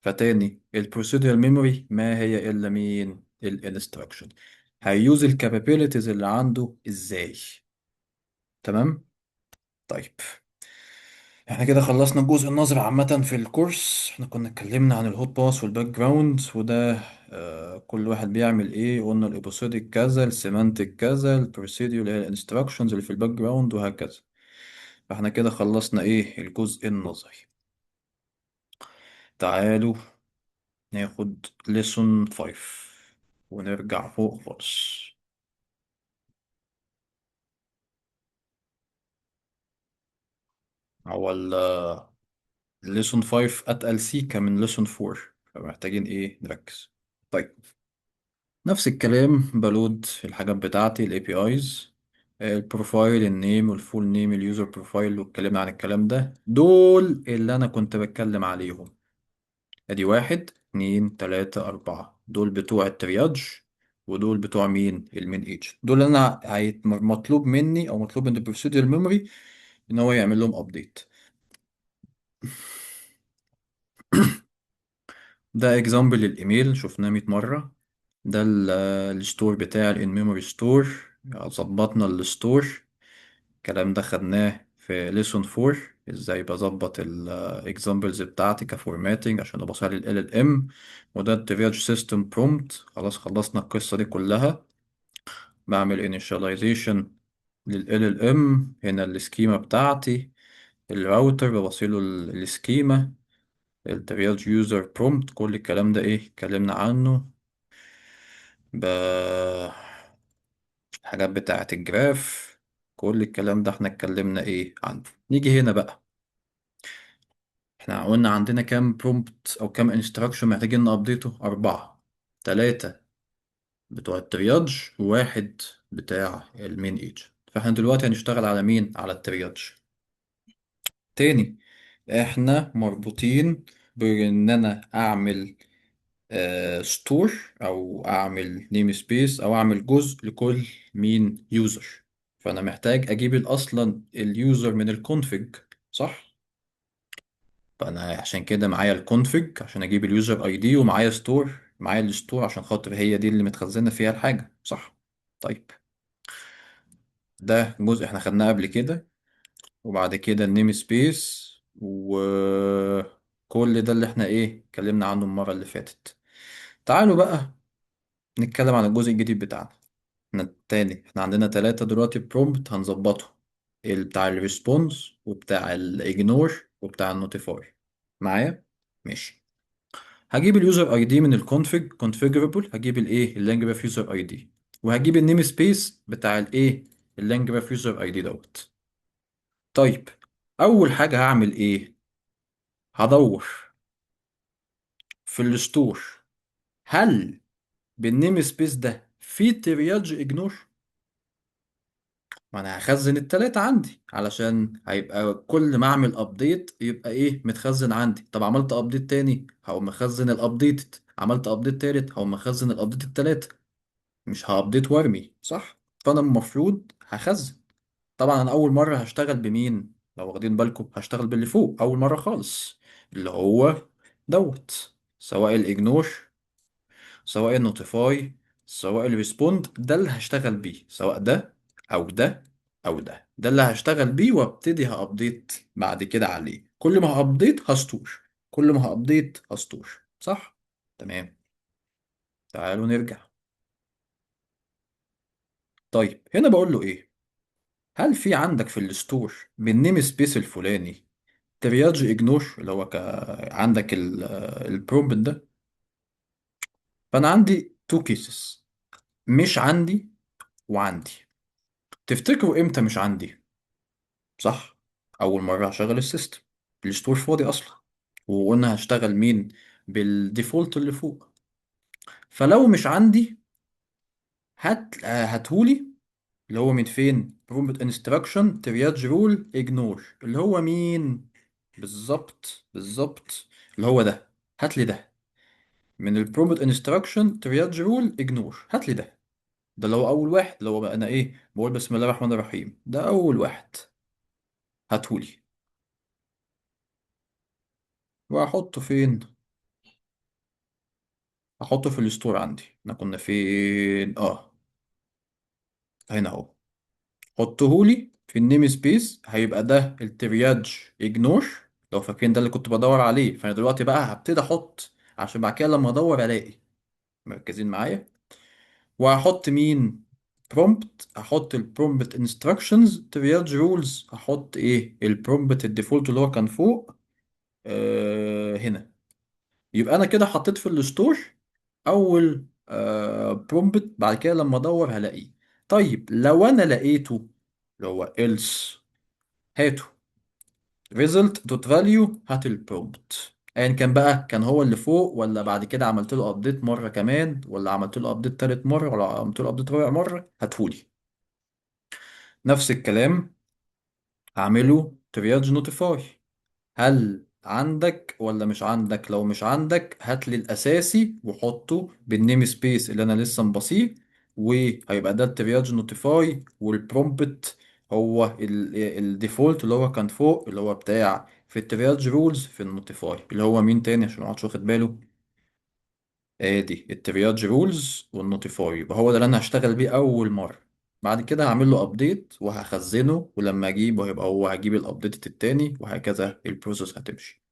فتاني البروسيدرال ميموري ما هي الا مين، الانستراكشن. هيوز الكابابيلتيز اللي عنده ازاي. تمام. طيب احنا كده خلصنا الجزء النظري عامة في الكورس. احنا كنا اتكلمنا عن الهوت باس والباك جراوند، وده كل واحد بيعمل ايه، قلنا الابيسوديك كذا، السيمانتك كذا، البروسيدور اللي هي الانستراكشنز اللي في الباك جراوند، وهكذا. فاحنا كده خلصنا ايه الجزء النظري. تعالوا ناخد ليسون 5 ونرجع فوق خالص. هو الليسون 5 اتقل سيكا من ليسون 4، فمحتاجين ايه نركز. طيب نفس الكلام، بلود الحاجات بتاعتي الاي بي ايز، البروفايل، النيم والفول نيم، اليوزر بروفايل، واتكلمنا عن الكلام ده، دول اللي انا كنت بتكلم عليهم. ادي واحد اتنين تلاتة اربعة، دول بتوع الترياج، ودول بتوع مين المين ايجنت. دول انا مطلوب مني او مطلوب من البروسيدور ميموري ان هو يعمل لهم ابديت. ده اكزامبل للايميل شفناه 100 مرة. ده الستور بتاع الان ميموري ستور، ظبطنا الستور. الكلام ده خدناه في ليسون 4، ازاي بظبط الاكزامبلز بتاعتي كفورماتنج عشان ابصها لل LLM. وده الترياج سيستم برومبت، خلاص خلصنا القصة دي كلها. بعمل initialization لل LLM، هنا السكيما بتاعتي، الراوتر ببصيله السكيما، الترياج يوزر برومبت، كل الكلام ده ايه اتكلمنا عنه. حاجات بتاعة الجراف، كل الكلام ده احنا اتكلمنا ايه عنه. نيجي هنا بقى، احنا قلنا عندنا كام برومبت او كام انستراكشن محتاجين نابديته، اربعة. تلاتة بتوع الترياج، وواحد بتاع المين ايج. فاحنا دلوقتي هنشتغل على مين، على الترياج. تاني احنا مربوطين بان انا اعمل ستور، او اعمل نيم سبيس، او اعمل جزء لكل مين يوزر. فانا محتاج اجيب اصلا اليوزر من الكونفج، صح. فانا عشان كده معايا الكونفج عشان اجيب اليوزر اي دي، ومعايا ستور، معايا الستور عشان خاطر هي دي اللي متخزنه فيها الحاجه، صح. طيب ده جزء احنا خدناه قبل كده. وبعد كده النيم سبيس و كل ده اللي احنا ايه اتكلمنا عنه المرة اللي فاتت. تعالوا بقى نتكلم عن الجزء الجديد بتاعنا. احنا تاني احنا عندنا ثلاثة دلوقتي برومبت هنظبطه، بتاع الريسبونس وبتاع الاجنور وبتاع النوتيفاي. معايا؟ ماشي. هجيب اليوزر اي دي من الكونفيج كونفيجربل، هجيب الايه اللانجراف يوزر اي دي، وهجيب النيم سبيس بتاع الايه اللانجراف يوزر اي دي دوت. طيب، اول حاجة هعمل ايه؟ هدور في الستور، هل بالنيم سبيس ده في ترياج اجنور؟ ما انا هخزن التلاتة عندي علشان هيبقى كل ما اعمل ابديت يبقى ايه متخزن عندي. طب عملت ابديت تاني هقوم مخزن الابديت، عملت ابديت تالت هقوم مخزن الابديت التلاتة. مش هابديت وارمي، صح؟ فانا المفروض هخزن. طبعا انا اول مرة هشتغل بمين؟ لو واخدين بالكم هشتغل باللي فوق اول مرة خالص، اللي هو دوت، سواء الاجنور سواء النوتيفاي سواء الريسبوند، ده اللي هشتغل بيه، سواء ده او ده او ده اللي هشتغل بيه، وابتدي هابديت بعد كده عليه. كل ما هابديت هستور، كل ما هابديت هستور، صح؟ تمام. تعالوا نرجع. طيب هنا بقول له ايه؟ هل في عندك في الستور بالنيم سبيس الفلاني ترياج اجنور اللي هو عندك البرومبت ده؟ فانا عندي تو كيسز، مش عندي وعندي. تفتكروا امتى مش عندي؟ صح، اول مره هشغل السيستم الستور فاضي اصلا، وقلنا هشتغل مين؟ بالديفولت اللي فوق. فلو مش عندي هاتهولي، اللي هو من فين؟ برومبت انستراكشن ترياج رول اجنور، اللي هو مين؟ بالظبط بالظبط، اللي هو ده. هات لي ده من البرومبت انستراكشن ترياج رول اجنور، هات لي ده. ده اللي هو اول واحد، اللي هو بقى انا ايه بقول بسم الله الرحمن الرحيم، ده اول واحد. هاتهولي. واحطه فين؟ احطه في الستور عندي. احنا كنا فين؟ هنا اهو. حطهولي في النيم سبيس، هيبقى ده الترياج اجنور. لو فاكرين ده اللي كنت بدور عليه، فانا دلوقتي بقى هبتدي احط عشان بعد كده لما ادور الاقي. مركزين معايا؟ وهحط مين؟ برومبت، احط البرومبت انستراكشنز ترياج رولز، احط ايه البرومبت الديفولت اللي هو كان فوق هنا. يبقى انا كده حطيت في الستور اول برومبت، بعد كده لما ادور هلاقيه. طيب لو انا لقيته، اللي هو else، هاته result دوت فاليو، هات البرومبت ايا كان بقى، كان هو اللي فوق ولا بعد كده عملت له ابديت مره كمان ولا عملت له ابديت تالت مره ولا عملت له ابديت رابع مره، هاتهولي. نفس الكلام هعمله ترياج نوتيفاي، هل عندك ولا مش عندك؟ لو مش عندك هات لي الاساسي وحطه بالنيم سبيس اللي انا لسه مبصيه، وهيبقى ده الترياج نوتيفاي، والبرومبت هو الديفولت اللي هو كان فوق، اللي هو بتاع في الترياج رولز في النوتيفاي، اللي هو مين تاني عشان ما حدش واخد باله؟ ادي الترياج رولز والنوتيفاي، يبقى هو ده اللي انا هشتغل بيه اول مره. بعد كده هعمل له ابديت وهخزنه، ولما اجيبه هيبقى هو هجيب الابديت التاني، وهكذا البروسيس هتمشي.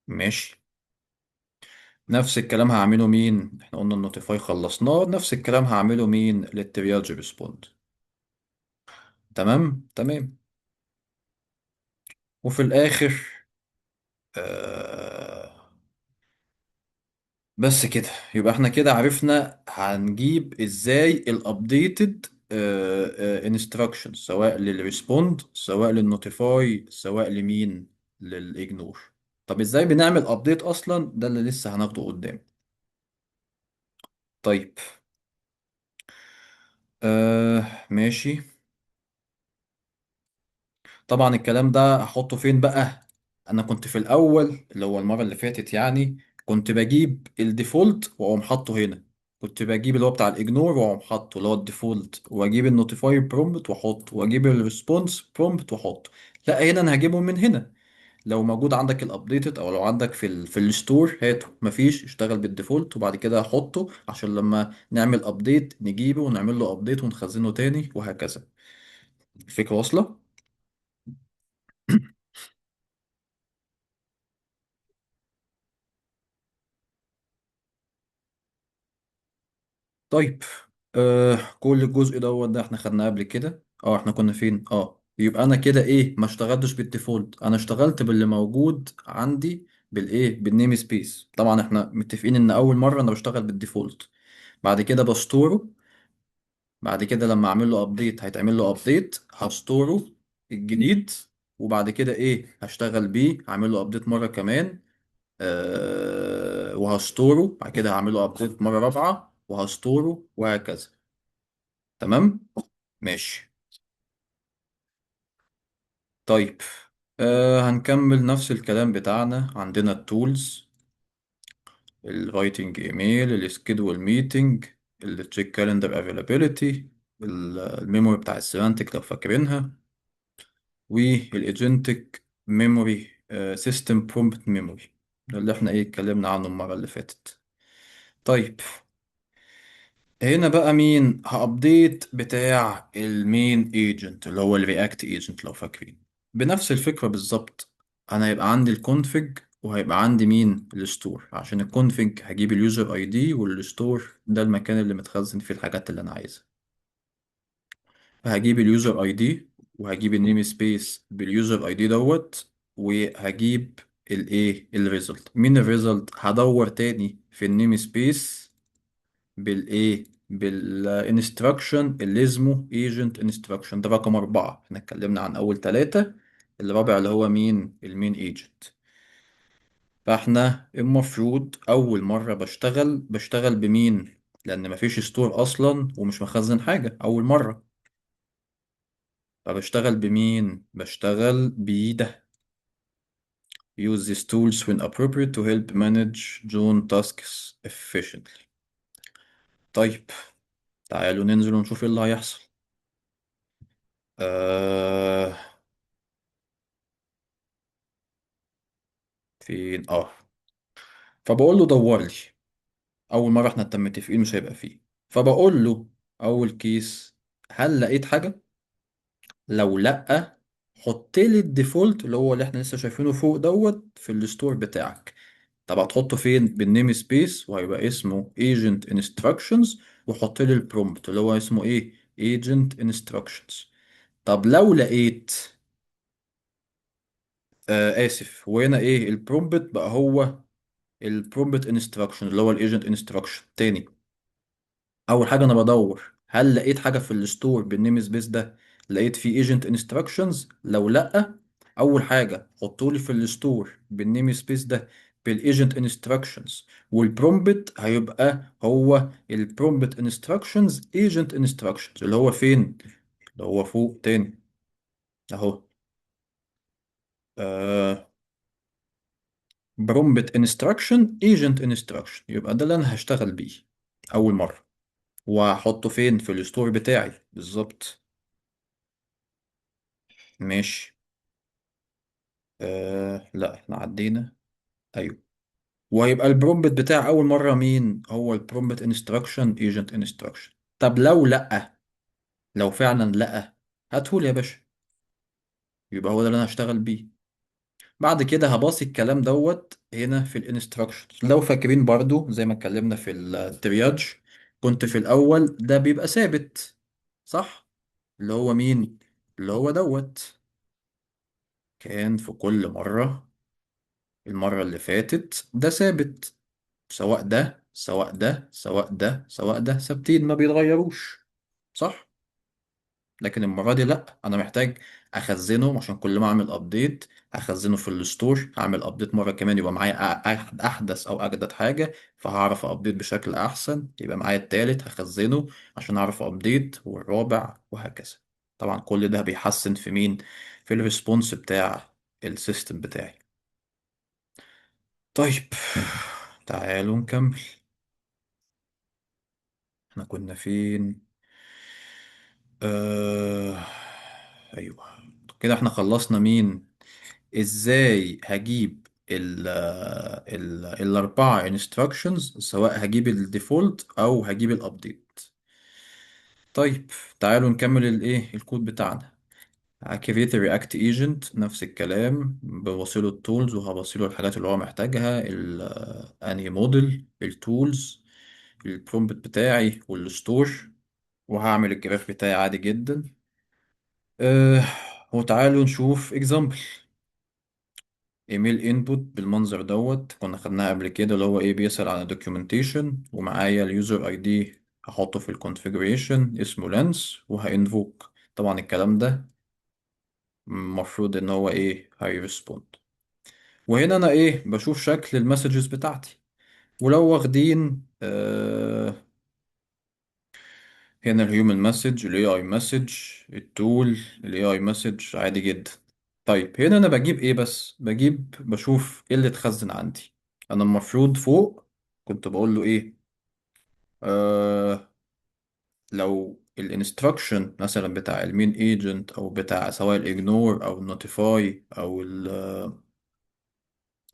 ماشي. نفس الكلام هعمله مين؟ احنا قلنا النوتيفاي خلصناه، نفس الكلام هعمله مين للترياج ريسبوند. تمام تمام. وفي الاخر آه بس كده يبقى احنا كده عرفنا هنجيب ازاي الابديتد انستراكشن، سواء للريسبوند سواء للنوتيفاي سواء لمين، للاجنور. طب ازاي بنعمل ابديت اصلا؟ ده اللي لسه هناخده قدام. طيب ماشي. طبعا الكلام ده احطه فين بقى؟ انا كنت في الاول اللي هو المره اللي فاتت يعني كنت بجيب الديفولت واقوم حاطه هنا، كنت بجيب اللي هو بتاع الاجنور واقوم حاطه اللي هو الديفولت، واجيب النوتيفاي برومبت واحطه، واجيب الريسبونس برومبت واحطه. لا هنا انا هجيبهم من هنا. لو موجود عندك الابديتد او لو عندك في الستور هاته، مفيش اشتغل بالديفولت وبعد كده احطه عشان لما نعمل ابديت نجيبه ونعمل له ابديت ونخزنه تاني وهكذا. الفكره واصله؟ طيب، كل الجزء ده احنا خدناه قبل كده. احنا كنا فين؟ يبقى انا كده ايه، ما اشتغلتش بالديفولت، انا اشتغلت باللي موجود عندي بالايه، بالنيم سبيس. طبعا احنا متفقين ان اول مرة انا بشتغل بالديفولت، بعد كده بستوره، بعد كده لما اعمل له ابديت هيتعمل له ابديت، هستوره الجديد، وبعد كده ايه، هشتغل بيه، هعمل له ابديت مرة كمان، وهستوره، بعد كده هعمل له ابديت مرة رابعة وهستوره، وهكذا. تمام. ماشي. طيب، هنكمل نفس الكلام بتاعنا. عندنا التولز، الرايتنج ايميل، السكيدول ميتنج، التشيك كالندر افيلابيليتي، الميموري بتاع السيمانتك لو فاكرينها، والايجنتك ميموري سيستم برومبت ميموري اللي احنا ايه اتكلمنا عنه المرة اللي فاتت. طيب، هنا بقى مين هابديت بتاع المين ايجنت اللي هو الرياكت ايجنت لو فاكرين؟ بنفس الفكرة بالظبط. انا هيبقى عندي الكونفج وهيبقى عندي مين الستور. عشان الكونفج هجيب اليوزر اي دي، والستور ده المكان اللي متخزن فيه الحاجات اللي انا عايزها. فهجيب اليوزر اي دي، وهجيب النيم سبيس باليوزر اي دي وهجيب الايه الريزلت. مين الريزلت؟ هدور تاني في النيم سبيس بالايه، بالانستراكشن اللي اسمه ايجنت انستراكشن. ده رقم 4، احنا اتكلمنا عن اول 3، الرابع اللي هو مين المين ايجنت. فاحنا المفروض اول مرة بشتغل بمين؟ لان مفيش ستور اصلا ومش مخزن حاجة اول مرة. فبشتغل بمين؟ بشتغل بده. use these tools when appropriate to help manage June tasks efficiently. طيب، تعالوا ننزل ونشوف ايه اللي هيحصل. آه فين؟ فبقول له دور لي. اول مره احنا متفقين مش هيبقى فيه. فبقول له اول كيس، هل لقيت حاجه؟ لو لا، حط لي الديفولت اللي هو اللي احنا لسه شايفينه فوق في الستور بتاعك. طب هتحطه فين؟ بالنيم سبيس، وهيبقى اسمه agent instructions، وحط لي البرومبت اللي هو اسمه ايه، agent instructions. طب لو لقيت، اسف، وهنا ايه البرومبت بقى، هو البرومبت انستراكشن اللي هو الايجنت انستراكشن تاني. اول حاجه انا بدور هل لقيت حاجه في الستور بالنيم سبيس ده، لقيت فيه ايجنت انستراكشنز؟ لو لا، اول حاجه حطولي في الستور بالنيم سبيس ده بالايجنت انستراكشنز، والبرومبت هيبقى هو البرومبت انستراكشنز ايجنت انستراكشنز اللي هو فين، اللي هو فوق تاني اهو. آه برومبت انستراكشن ايجنت انستراكشن، يبقى ده اللي انا هشتغل بيه اول مره، وهحطه فين؟ في الستور بتاعي بالظبط. ماشي. لا، احنا عدينا. ايوه. وهيبقى البرومبت بتاع اول مره مين؟ هو البرومبت انستراكشن ايجنت انستراكشن. طب لو لا، لو فعلا لا، هاتهولي يا باشا، يبقى هو ده اللي انا هشتغل بيه. بعد كده هباصي الكلام هنا في الانستراكشن. لو فاكرين برضو زي ما اتكلمنا في الترياج، كنت في الاول ده بيبقى ثابت، صح؟ اللي هو مين؟ اللي هو كان في كل مرة، المرة اللي فاتت ده ثابت، سواء ده سواء ده سواء ده سواء ده ثابتين ما بيتغيروش، صح؟ لكن المرة دي لأ، أنا محتاج أخزنه عشان كل ما أعمل أبديت هخزنه في الستور، هعمل أبديت مرة كمان يبقى معايا أحدث أو أجدد حاجة، فهعرف أبديت بشكل أحسن، يبقى معايا التالت هخزنه عشان أعرف أبديت، والرابع وهكذا. طبعا كل ده بيحسن في مين؟ في الريسبونس بتاع السيستم بتاعي. طيب، تعالوا نكمل. احنا كنا فين؟ آه... ايوه، كده احنا خلصنا مين، ازاي هجيب الاربعة instructions، سواء هجيب الديفولت او هجيب الابديت. طيب، تعالوا نكمل الايه الكود بتاعنا. هكريت رياكت ايجنت، نفس الكلام، بوصله التولز وهبصيله الحاجات اللي هو محتاجها، انهي موديل، التولز، البرومبت بتاعي والستور، وهعمل الجراف بتاعي عادي جدا. أه وتعالوا نشوف اكزامبل. ايميل انبوت بالمنظر دوت، كنا خدناها قبل كده، اللي هو ايه، بيسأل على دوكيومنتيشن، ومعايا اليوزر اي دي هحطه في الكونفيجريشن اسمه لانس، وهانفوك طبعا الكلام ده المفروض ان هو ايه هيرسبوند. وهنا انا ايه بشوف شكل المسجز بتاعتي. ولو واخدين هنا الهيومن مسج، الاي اي مسج، التول، الاي اي مسج عادي جدا. طيب هنا انا بجيب ايه؟ بس بشوف ايه اللي اتخزن عندي. انا المفروض فوق كنت بقول له ايه، آه لو الانستراكشن مثلا بتاع المين ايجنت، او بتاع سواء الاجنور او النوتيفاي او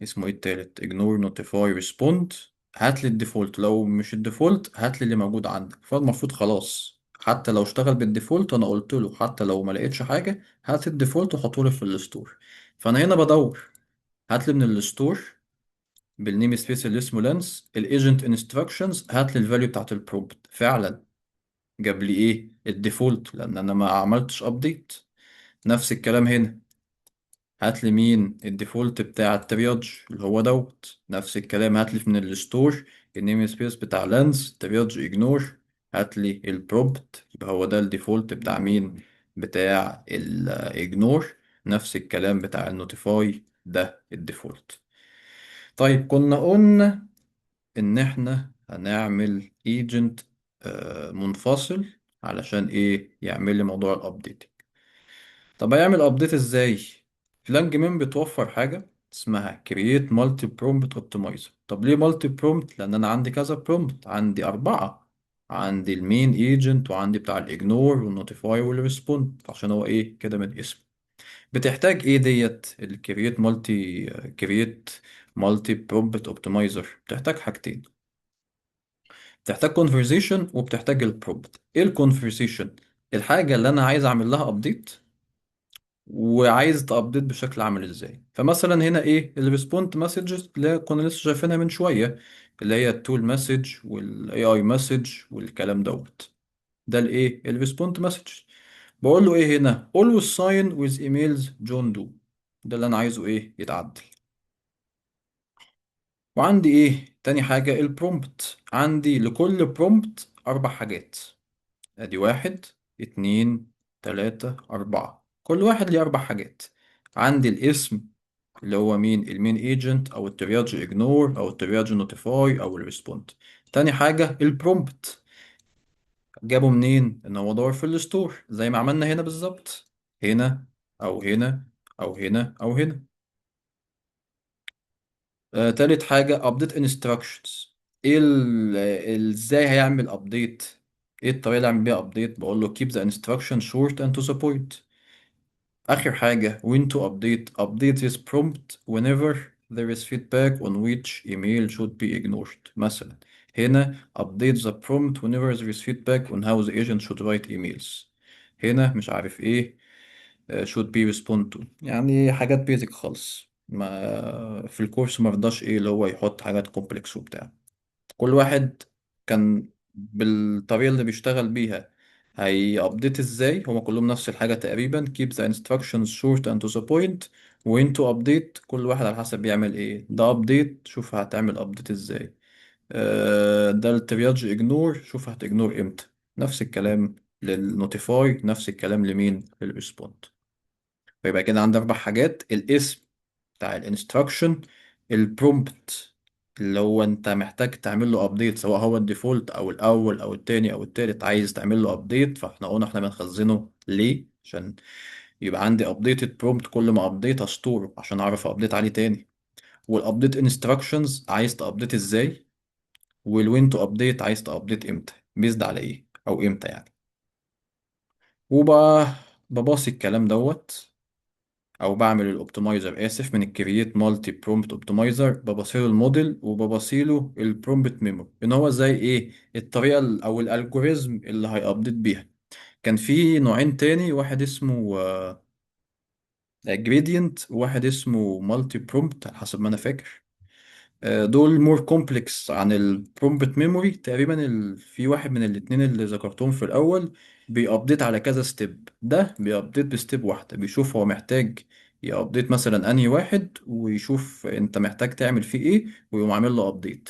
اسمه ايه التالت، ignore notify respond، هات لي الديفولت. لو مش الديفولت هات لي اللي موجود عندك. فالمفروض خلاص حتى لو اشتغل بالديفولت، انا قلت له حتى لو ما لقيتش حاجه هات الديفولت وحطه لي في الستور. فانا هنا بدور، هات لي من الستور بالنيم سبيس اللي اسمه لانس الايجنت انستراكشنز، هات لي الفاليو بتاعت البرومبت. فعلا جاب لي ايه؟ الديفولت، لان انا ما عملتش ابديت. نفس الكلام هنا، هات لي مين الديفولت بتاع الترياج اللي هو دوت. نفس الكلام هات لي من الستور النيم سبيس بتاع لانس ترياج اجنور، هات لي البروبت، يبقى هو ده الديفولت بتاع مين؟ بتاع الاجنور. نفس الكلام بتاع النوتيفاي، ده الديفولت. طيب كنا قلنا ان احنا هنعمل ايجنت منفصل علشان ايه؟ يعمل لي موضوع الابديت. طب هيعمل ابديت ازاي؟ فلانج مين بتوفر حاجه اسمها create multi prompt optimizer. طب ليه multi prompt؟ لان انا عندي كذا prompt، عندي 4. عندي المين ايجنت، وعندي بتاع الاجنور والنوتيفاي والريسبوند، عشان هو ايه كده من اسمه. بتحتاج ايه ديت الكرييت مالتي كرييت مالتي برومبت اوبتمايزر؟ بتحتاج حاجتين، بتحتاج conversation وبتحتاج البرومبت. ايه الكونفرسيشن؟ الحاجه اللي انا عايز اعمل لها ابديت، وعايز تابديت بشكل عامل ازاي. فمثلا هنا ايه الريسبونت مسجز اللي كنا لسه شايفينها من شويه، اللي هي التول مسج والاي اي مسج والكلام دوت. ده الايه الريسبونت مسج. بقول له ايه هنا always sign with emails جون دو. ده اللي انا عايزه ايه يتعدل. وعندي ايه تاني حاجه؟ البرومبت. عندي لكل برومبت 4 حاجات. ادي 1 2 3 4، كل واحد ليه 4 حاجات. عندي الاسم اللي هو مين؟ المين ايجنت، او الترياج اجنور، او الترياج نوتيفاي، او الريسبوند. تاني حاجة البرومبت، جابه منين؟ ان هو دور في الستور زي ما عملنا هنا بالظبط، هنا او هنا او هنا او هنا. تالت حاجة update instructions. ايه ازاي هيعمل update؟ ايه الطريقة اللي اعمل بيها update؟ بقول له keep the instruction short and to the point. آخر حاجة when to update this prompt whenever there is feedback on which email should be ignored. مثلا هنا update the prompt whenever there is feedback on how the agent should write emails. هنا مش عارف ايه should be respond to، يعني حاجات بيزك خالص. ما في الكورس مرضاش ايه اللي هو يحط حاجات كومبلكس وبتاع. كل واحد كان بالطريقة اللي بيشتغل بيها هي update ازاي. هما كلهم نفس الحاجة تقريبا، keep the instructions short and to the point. و when to update كل واحد على حسب بيعمل ايه. ده update، شوف هتعمل update ازاي. ده الترياج ignore، شوف هتignore امتى. نفس الكلام للنوتيفاي، نفس الكلام لمين؟ للريسبوند. فيبقى كده عندي 4 حاجات: الاسم بتاع الانستراكشن، البرومبت اللي هو انت محتاج تعمل له ابديت، سواء هو الديفولت او الاول او التاني او التالت عايز تعمل له ابديت. فاحنا قلنا احنا بنخزنه ليه؟ عشان يبقى عندي ابديتد برومبت، كل ما ابديت استوره عشان اعرف ابديت عليه تاني. والابديت انستراكشنز عايز تابديت ازاي، والوين تو ابديت عايز تابديت امتى، بيزد على ايه او امتى يعني. وبباصي الكلام دوت، او بعمل الاوبتمايزر اسف من الكرييت مالتي برومبت اوبتمايزر، ببصيله الموديل وببصيله البرومبت ميموري، ان هو زي ايه الطريقه او الالجوريزم اللي هيابديت بيها. كان في نوعين تاني، واحد اسمه جريدينت، وواحد اسمه مالتي برومبت على حسب ما انا فاكر. دول مور كومبلكس عن البرومبت ميموري تقريبا. في واحد من الاتنين اللي ذكرتهم في الاول بيابديت على كذا ستيب، ده بيابديت بستيب واحده، بيشوف هو محتاج يابديت مثلا انهي واحد، ويشوف انت محتاج تعمل فيه ايه ويقوم عامل له ابديت.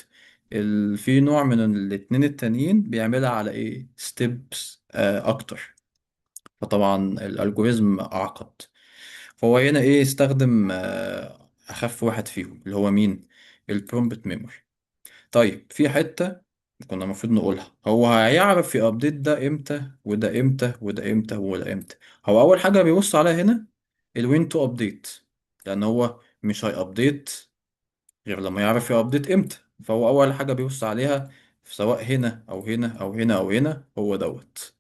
في نوع من الاتنين التانيين بيعملها على ايه ستيبس اكتر، فطبعا الالجوريزم اعقد. فهو هنا ايه استخدم اخف واحد فيهم اللي هو مين؟ البرومبت ميموري. طيب في حتة كنا المفروض نقولها، هو هيعرف يابديت ده امتى وده امتى وده امتى وده امتى؟ هو اول حاجة بيبص عليها هنا الوين تو ابديت، لان هو مش هيابديت غير لما يعرف يابديت امتى. فهو اول حاجة بيبص عليها سواء هنا او هنا او هنا او هنا هو دوت.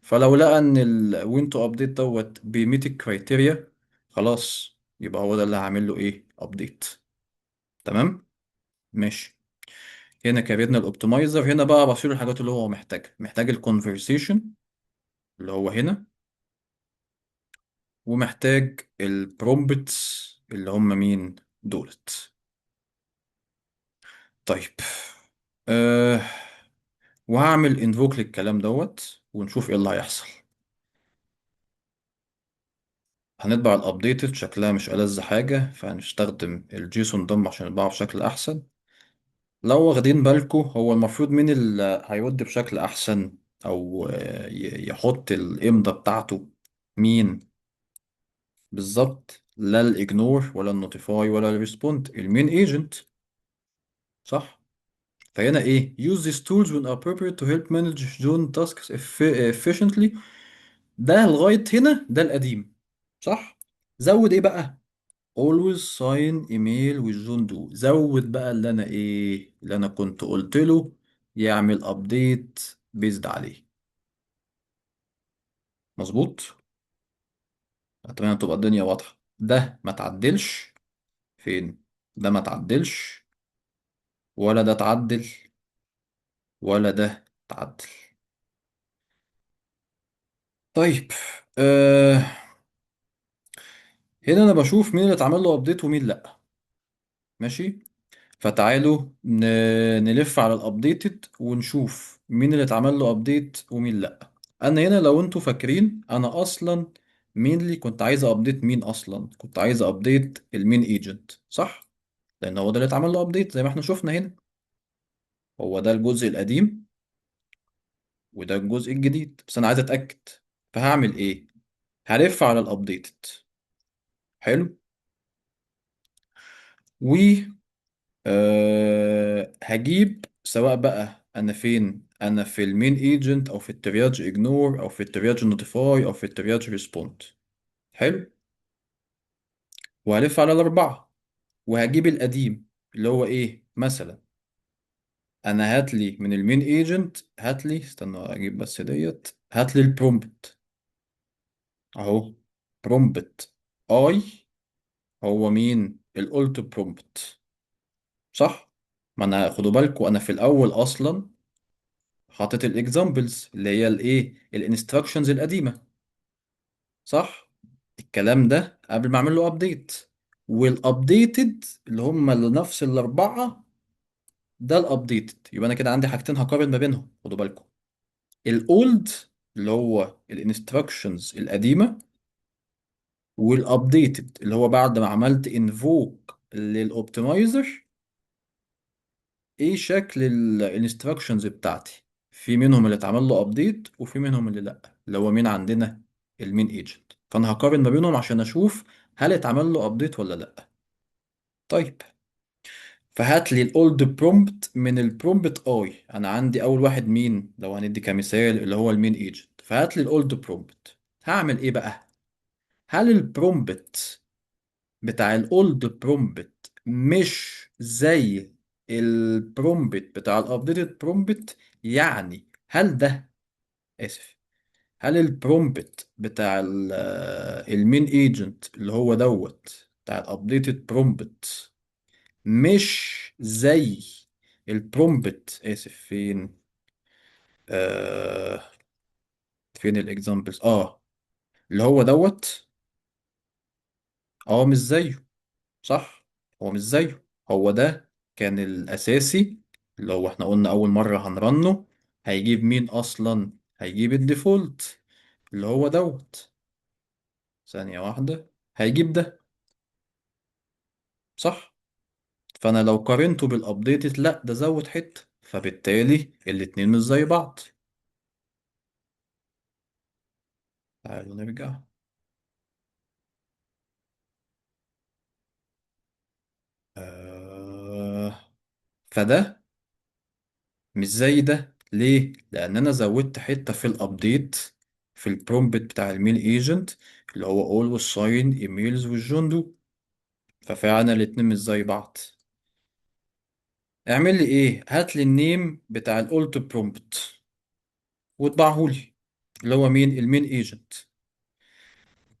فلو لقى ان الوين تو ابديت دوت بيميت الكرايتيريا، خلاص يبقى هو ده اللي هعمل له ايه ابديت. تمام، ماشي. هنا كريتنا الاوبتمايزر، هنا بقى بصير الحاجات اللي هو محتاجها، محتاج الكونفرسيشن اللي هو هنا، ومحتاج البرومبتس اللي هم مين دولت. طيب أه وهعمل انفوك للكلام دوت ونشوف ايه اللي هيحصل. هنطبع الابديتد، شكلها مش ألذ حاجة، فهنستخدم الجيسون دم عشان نطبعه بشكل احسن. لو واخدين بالكو هو المفروض مين اللي هيود بشكل احسن او يحط الامضة بتاعته؟ مين بالظبط؟ لا الاجنور ولا النوتيفاي ولا الريسبوند، المين ايجنت، صح؟ فهنا ايه use these tools when appropriate to help manage joint tasks efficiently. ده لغاية هنا ده القديم، صح؟ زود ايه بقى؟ always sign email with John Doe. زود بقى اللي انا ايه اللي انا كنت قلت له يعمل ابديت بيزد عليه. مظبوط. اتمنى تبقى الدنيا واضحة. ده ما تعدلش فين؟ ده ما تعدلش، ولا ده تعدل، ولا ده تعدل. طيب آه هنا انا بشوف مين اللي اتعمل له ابديت ومين لا. ماشي، فتعالوا نلف على الابديتد ونشوف مين اللي اتعمل له ابديت ومين لا. انا هنا لو انتوا فاكرين انا اصلا مين اللي كنت عايز ابديت؟ مين اصلا كنت عايز ابديت؟ المين ايجنت، صح؟ لان هو ده اللي اتعمل له ابديت زي ما احنا شفنا هنا. هو ده الجزء القديم وده الجزء الجديد، بس انا عايز اتاكد. فهعمل ايه؟ هلف على الابديتد. حلو. و هجيب سواء بقى انا فين، انا في المين ايجنت او في الترياج اجنور او في الترياج نوتيفاي او في الترياج ريسبوند. حلو. وهلف على الاربعه وهجيب القديم اللي هو ايه مثلا. انا هاتلي من المين ايجنت، هاتلي استنى اجيب بس ديت، هاتلي البرومبت اهو. برومبت اي هو مين؟ الالت برومبت، صح؟ ما انا خدوا بالكم انا في الاول اصلا حاطط الاكزامبلز اللي هي الايه الانستراكشنز القديمه، صح؟ الكلام ده قبل ما اعمل له ابديت. والابديتد اللي هم اللي نفس الاربعه ده الابديتد. يبقى انا كده عندي حاجتين هقارن ما بينهم، خدوا بالكم. الاولد اللي هو الانستراكشنز القديمه، والابديتد اللي هو بعد ما عملت انفوك للاوبتمايزر ايه شكل الانستراكشنز بتاعتي. في منهم اللي اتعمل له ابديت وفي منهم اللي لا، اللي هو مين عندنا؟ المين ايجنت. فانا هقارن ما بينهم عشان اشوف هل اتعمل له ابديت ولا لا. طيب فهات لي الاولد برومبت من البرومبت اي. انا عندي اول واحد مين لو هندي كمثال اللي هو المين ايجنت، فهات لي الاولد برومبت. هعمل ايه بقى؟ هل البرومبت بتاع الاولد برومبت مش زي البرومبت بتاع الابديتد برومبت؟ يعني هل ده اسف هل البرومبت بتاع المين ايجنت اللي هو دوت بتاع الابديتد برومبت مش زي البرومبت اسف فين آه فين الاكزامبلز اللي هو دوت؟ اه مش زيه، صح؟ هو مش زيه. هو ده كان الاساسي اللي هو احنا قلنا اول مرة هنرنه هيجيب مين اصلا؟ هيجيب الديفولت اللي هو دوت. ثانية واحدة، هيجيب ده، صح؟ فانا لو قارنته بالابديتد لا ده زود حتة، فبالتالي الاتنين مش زي بعض. تعالوا نرجع. آه... فده مش زي ده ليه؟ لان انا زودت حتة في الابديت في البرومبت بتاع الميل ايجنت اللي هو always sign emails with John Doe. ففعلا الاتنين مش زي بعض. اعمل لي ايه؟ هات لي النيم بتاع الاولت برومبت واتبعهولي، اللي هو مين؟ المين ايجنت.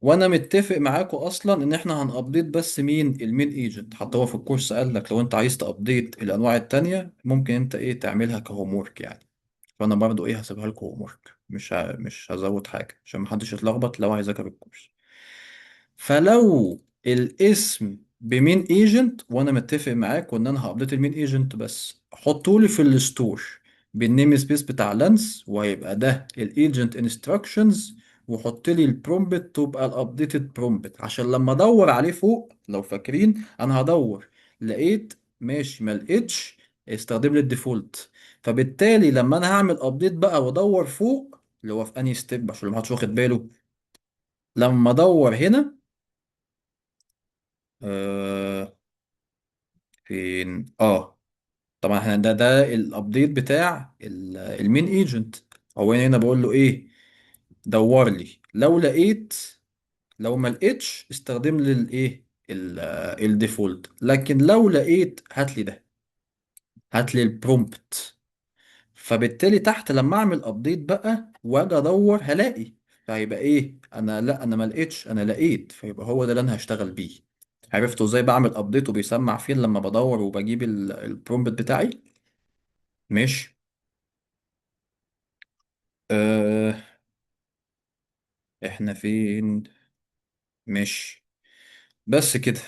وانا متفق معاكم اصلا ان احنا هنابديت بس مين؟ المين ايجنت. حتى هو في الكورس قال لك لو انت عايز تابديت الانواع التانية ممكن انت ايه تعملها كهوم ورك يعني. فانا برضو ايه هسيبها لكم هوم ورك، مش هزود حاجه عشان محدش يتلخبط لو هيذاكر الكورس. فلو الاسم بمين ايجنت وانا متفق معاك وان انا هابديت المين ايجنت بس، حطولي في الستور بالنيم سبيس بتاع لانس وهيبقى ده الايجنت انستراكشنز، وحط لي البرومبت تبقى الابديتد برومبت عشان لما ادور عليه فوق لو فاكرين انا هدور لقيت ماشي ما لقيتش استخدم لي الديفولت. فبالتالي لما انا هعمل ابديت بقى وادور فوق اللي هو في انهي ستيب عشان ما حدش واخد باله، لما ادور هنا آه فين طبعا احنا ده الابديت بتاع المين ايجنت. هو أنا هنا بقول له ايه؟ دور لي لو لقيت، لو ما لقيتش استخدم لي الايه الديفولت، لكن لو لقيت هات لي ده، هات لي البرومبت. فبالتالي تحت لما اعمل ابديت بقى واجي ادور هلاقي، فهيبقى ايه؟ انا لا انا ما لقيتش انا لقيت، فيبقى هو ده اللي انا هشتغل بيه. عرفتوا ازاي بعمل ابديت وبيسمع فين لما بدور وبجيب البرومبت بتاعي؟ مش آه احنا فين؟ مش بس كده.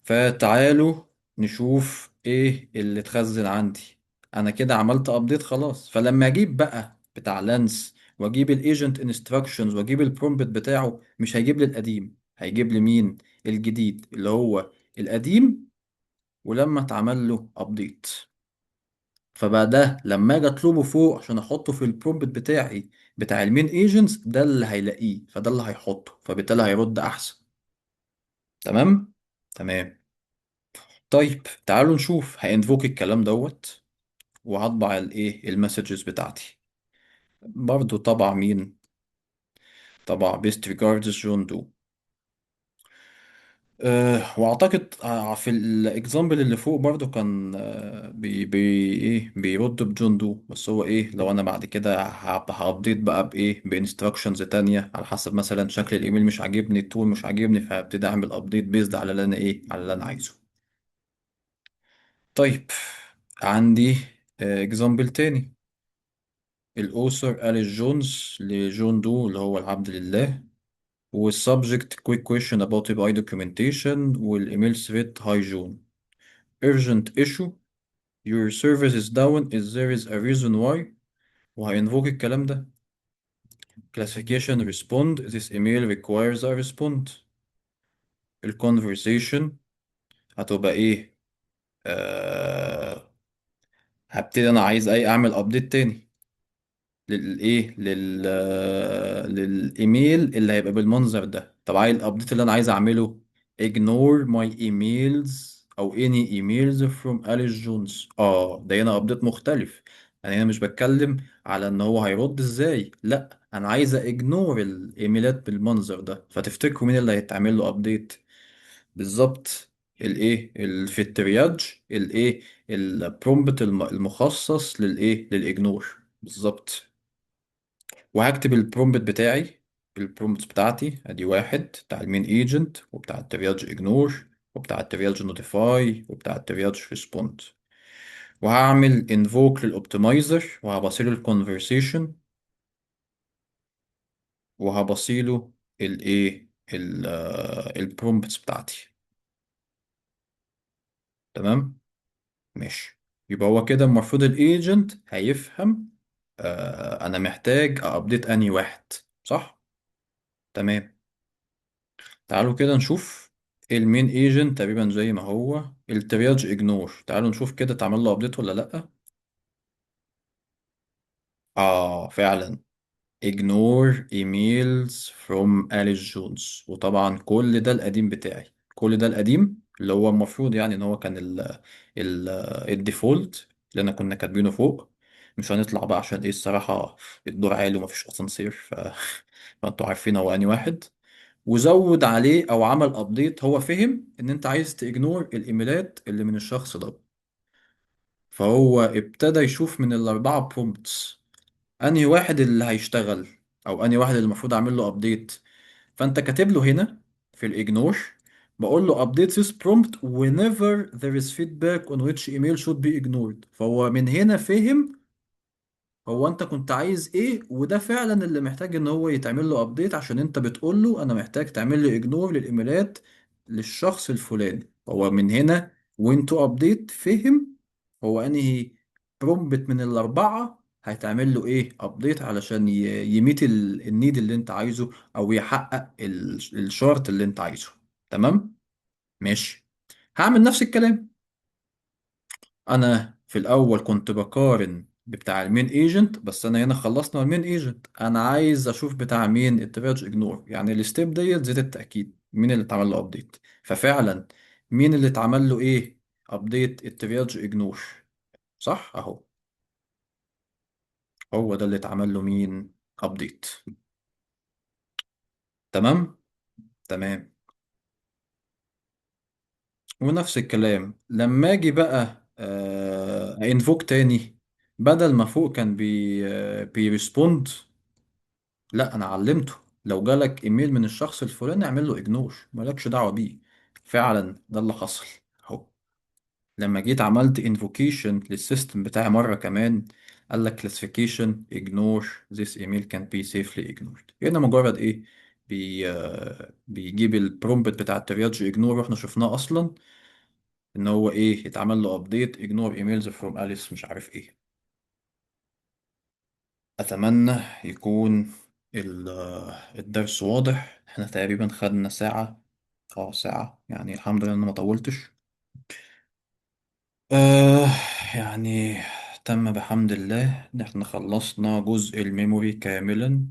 فتعالوا نشوف ايه اللي اتخزن عندي. انا كده عملت ابديت خلاص، فلما اجيب بقى بتاع لانس واجيب الايجنت انستراكشنز واجيب البرومبت بتاعه مش هيجيب لي القديم، هيجيب لي مين؟ الجديد اللي هو القديم ولما اتعمل له ابديت. فبقى ده لما اجي اطلبه فوق عشان احطه في البرومبت بتاعي بتاع المين ايجنتس ده اللي هيلاقيه فده اللي هيحطه، فبالتالي هيرد احسن. تمام. تمام. طيب تعالوا نشوف هينفوك الكلام دوت وهطبع الايه المسجز بتاعتي. برضو طبع مين؟ طبع بيست ريجاردز جون دو. واعتقد في الاكزامبل اللي فوق برضو كان بي ايه بيرد بجون دو، بس هو ايه لو انا بعد كده هابديت بقى بايه بانستراكشنز تانية على حسب مثلا شكل الايميل مش عاجبني التول مش عاجبني فهبتدي اعمل ابديت بيزد على اللي انا ايه على اللي انا عايزه. طيب عندي اكزامبل تاني. الأوثر أليس جونز لجون دو اللي هو العبد لله، والسبجكت quick question about API documentation، والإيميل ثريد هاي جون. urgent issue your service is down is there is a reason why، وهينفوك الكلام ده. classification respond this email requires a respond. الconversation هتبقى ايه؟ هبتدي انا عايز اي اعمل ابديت تاني للايه للايميل اللي هيبقى بالمنظر ده. طب عايز الابديت اللي انا عايز اعمله ignore my emails او any emails from Alice Jones. ده هنا ابديت مختلف. انا هنا مش بتكلم على ان هو هيرد ازاي، لا انا عايز اجنور الايميلات بالمنظر ده. فتفتكروا مين اللي هيتعمل له ابديت؟ بالظبط الايه في الترياج الايه البرومبت المخصص للايه للاجنور بالظبط. وهكتب البرومبت بتاعي. البرومبت بتاعتي ادي واحد بتاع المين ايجنت وبتاع الترياج اجنور وبتاع الترياج نوتيفاي وبتاع الترياج ريسبوند. وهعمل انفوك للاوبتمايزر وهبصيله الكونفرسيشن وهبصيله الايه البرومبتس بتاعتي. تمام. ماشي. يبقى هو كده المفروض الايجنت هيفهم انا محتاج ابديت انهي واحد. صح. تمام. تعالوا كده نشوف المين ايجنت تقريبا زي ما هو الترياج اجنور. تعالوا نشوف كده اتعمل له ابديت ولا لا. اه فعلا. ignore emails from Alice Jones. وطبعا كل ده القديم بتاعي، كل ده القديم اللي هو المفروض يعني ان هو كان ال الديفولت اللي انا كنا كاتبينه فوق. مش هنطلع بقى عشان ايه الصراحة، الدور عالي ومفيش اسانسير فانتوا عارفين هو اني واحد. وزود عليه او عمل ابديت، هو فهم ان انت عايز تignore الايميلات اللي من الشخص ده. فهو ابتدى يشوف من الاربعة برومبتس انهي واحد اللي هيشتغل، او انهي واحد اللي المفروض اعمل له ابديت. فانت كاتب له هنا في الاجنور، بقول له update this prompt whenever there is feedback on which email should be ignored. فهو من هنا فهم هو انت كنت عايز ايه، وده فعلا اللي محتاج ان هو يتعمل له ابديت، عشان انت بتقول له انا محتاج تعمل لي اجنور للايميلات للشخص الفلاني. هو من هنا وانتو ابديت فهم هو انهي برومبت من الاربعة هيتعمل له ايه ابديت علشان يميت النيد اللي انت عايزه، او يحقق الشرط اللي انت عايزه. تمام. ماشي. هعمل نفس الكلام. انا في الاول كنت بقارن بتاع المين ايجنت، بس انا هنا خلصنا المين ايجنت، انا عايز اشوف بتاع مين الترياج اجنور. يعني الستيب ديت زيت التاكيد مين اللي اتعمل له ابديت. ففعلا مين اللي اتعمل له ايه ابديت؟ الترياج اجنور. صح اهو. هو ده اللي اتعمل له مين ابديت. تمام. تمام. ونفس الكلام لما اجي بقى انفوك تاني، بدل ما فوق كان بيرسبوند، لا انا علمته لو جالك ايميل من الشخص الفلاني اعمل له اجنور، مالكش دعوه بيه. فعلا ده اللي حصل اهو. لما جيت عملت انفوكيشن للسيستم بتاعي مره كمان، قال لك classification ignore this email can be safely ignored. هنا مجرد ايه، بيجيب البرومبت بتاع الترياج اجنور، واحنا شفناه اصلا ان هو ايه يتعمل له ابديت ignore emails from Alice مش عارف ايه. أتمنى يكون الدرس واضح. احنا تقريبا خدنا ساعة. اه ساعة، يعني الحمد لله إن ما طولتش. آه يعني تم بحمد الله إن احنا خلصنا جزء الميموري كاملا.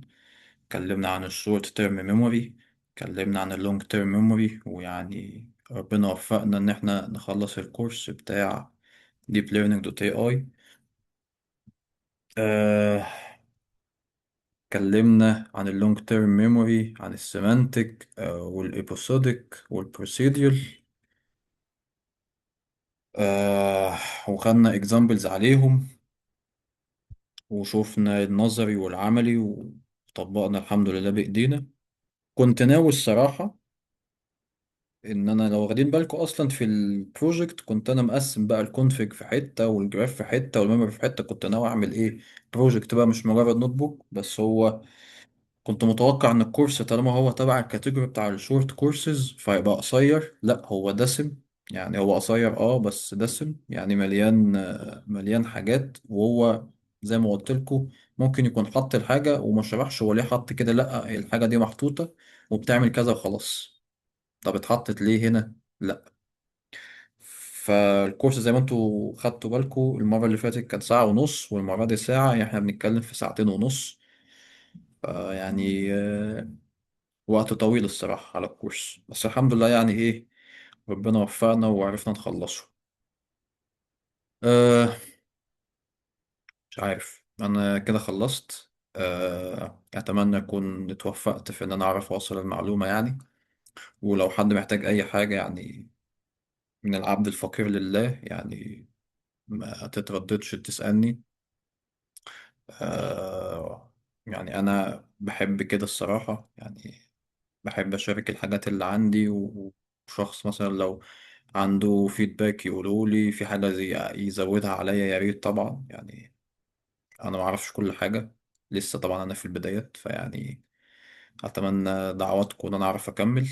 اتكلمنا عن الشورت تيرم ميموري، اتكلمنا عن اللونج تيرم ميموري، ويعني ربنا وفقنا إن احنا نخلص الكورس بتاع Deep Learning دوت AI. آه اتكلمنا عن اللونج تيرم ميموري، عن السيمانتك والإبيسودك والبروسيديال. آه وخدنا اكزامبلز عليهم، وشوفنا النظري والعملي، وطبقنا الحمد لله بإيدينا. كنت ناوي الصراحة إن أنا لو واخدين بالكم أصلا في البروجكت كنت أنا مقسم بقى الكونفيج في حتة والجراف في حتة والميموري في حتة. كنت ناوي أعمل إيه، بروجكت بقى مش مجرد نوت بوك بس. هو كنت متوقع ان الكورس طالما هو تبع الكاتيجوري بتاع الشورت كورسز فيبقى قصير. لا هو دسم. يعني هو قصير بس دسم، يعني مليان مليان حاجات. وهو زي ما قلت لكم ممكن يكون حط الحاجة وما شرحش هو ليه حط كده. لا الحاجة دي محطوطة وبتعمل كذا وخلاص. طب اتحطت ليه هنا؟ لا. فالكورس زي ما انتوا خدتوا بالكم المرة اللي فاتت كانت ساعة ونص، والمرة دي ساعة، يعني احنا بنتكلم في ساعتين ونص. يعني وقت طويل الصراحة على الكورس، بس الحمد لله يعني ايه ربنا وفقنا وعرفنا نخلصه. أه مش عارف انا كده خلصت. اتمنى اكون اتوفقت في ان انا اعرف اوصل المعلومة يعني. ولو حد محتاج اي حاجة يعني من العبد الفقير لله يعني، ما تترددش تسألني. يعني انا بحب كده الصراحة يعني، بحب أشارك الحاجات اللي عندي. وشخص مثلا لو عنده فيدباك يقولوا لي في حاجة زي يزودها عليا يا ريت طبعا يعني. أنا معرفش كل حاجة لسه طبعا، أنا في البدايات، فيعني أتمنى دعواتكم إن أنا أعرف أكمل.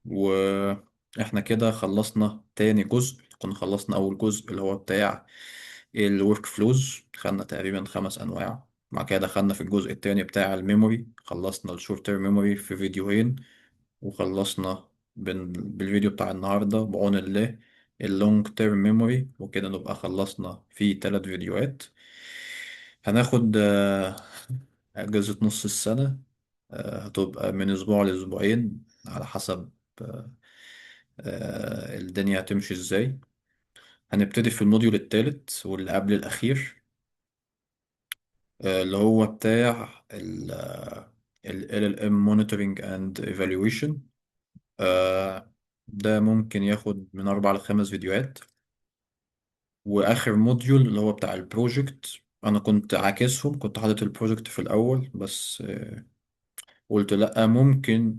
وإحنا كده خلصنا تاني جزء كنا خلصنا أول جزء اللي هو بتاع الورك فلوز، خدنا تقريبا 5 أنواع. بعد كده دخلنا في الجزء التاني بتاع الميموري، خلصنا الشورت تيرم ميموري في فيديوهين. وخلصنا بالفيديو بتاع النهاردة بعون الله اللونج تيرم ميموري، وكده نبقى خلصنا في 3 فيديوهات. هناخد أجازة نص السنة، هتبقى من أسبوع لأسبوعين على حسب آه، الدنيا هتمشي ازاي. هنبتدي في الموديول الثالث واللي قبل الأخير، اللي هو بتاع ال LLM Monitoring and Evaluation. ده ممكن ياخد من 4 ل5 فيديوهات. وآخر موديول اللي هو بتاع البروجكت، أنا كنت عاكسهم، كنت حاطط البروجكت في الأول بس قلت لأ، ممكن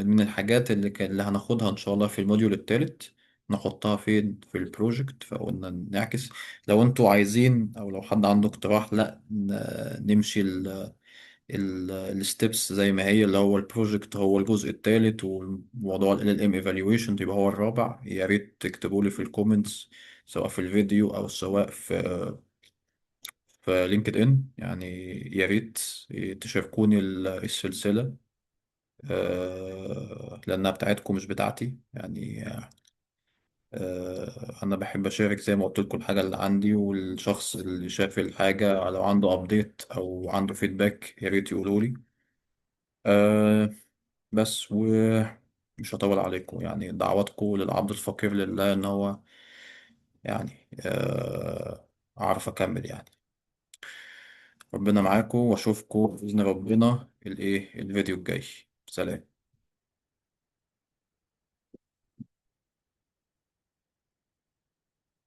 من الحاجات اللي هناخدها إن شاء الله في الموديول التالت نحطها فين في البروجكت، فقلنا نعكس. لو انتوا عايزين أو لو حد عنده اقتراح، لأ نمشي الستبس زي ما هي، اللي هو البروجكت هو الجزء الثالث وموضوع ال LLM evaluation يبقى هو الرابع. يا ريت تكتبوا لي في الكومنتس، سواء في الفيديو أو سواء في لينكد إن يعني. يا ريت تشاركوني السلسلة، لأنها بتاعتكم مش بتاعتي يعني. أنا بحب أشارك زي ما قلت لكم الحاجة اللي عندي، والشخص اللي شاف الحاجة لو عنده أبديت أو عنده فيدباك يا ريت يقولولي. أه بس ومش هطول عليكم يعني، دعواتكم للعبد الفقير لله إن هو يعني أعرف أكمل يعني. ربنا معاكم، وأشوفكم بإذن ربنا الفيديو الجاي. سلام.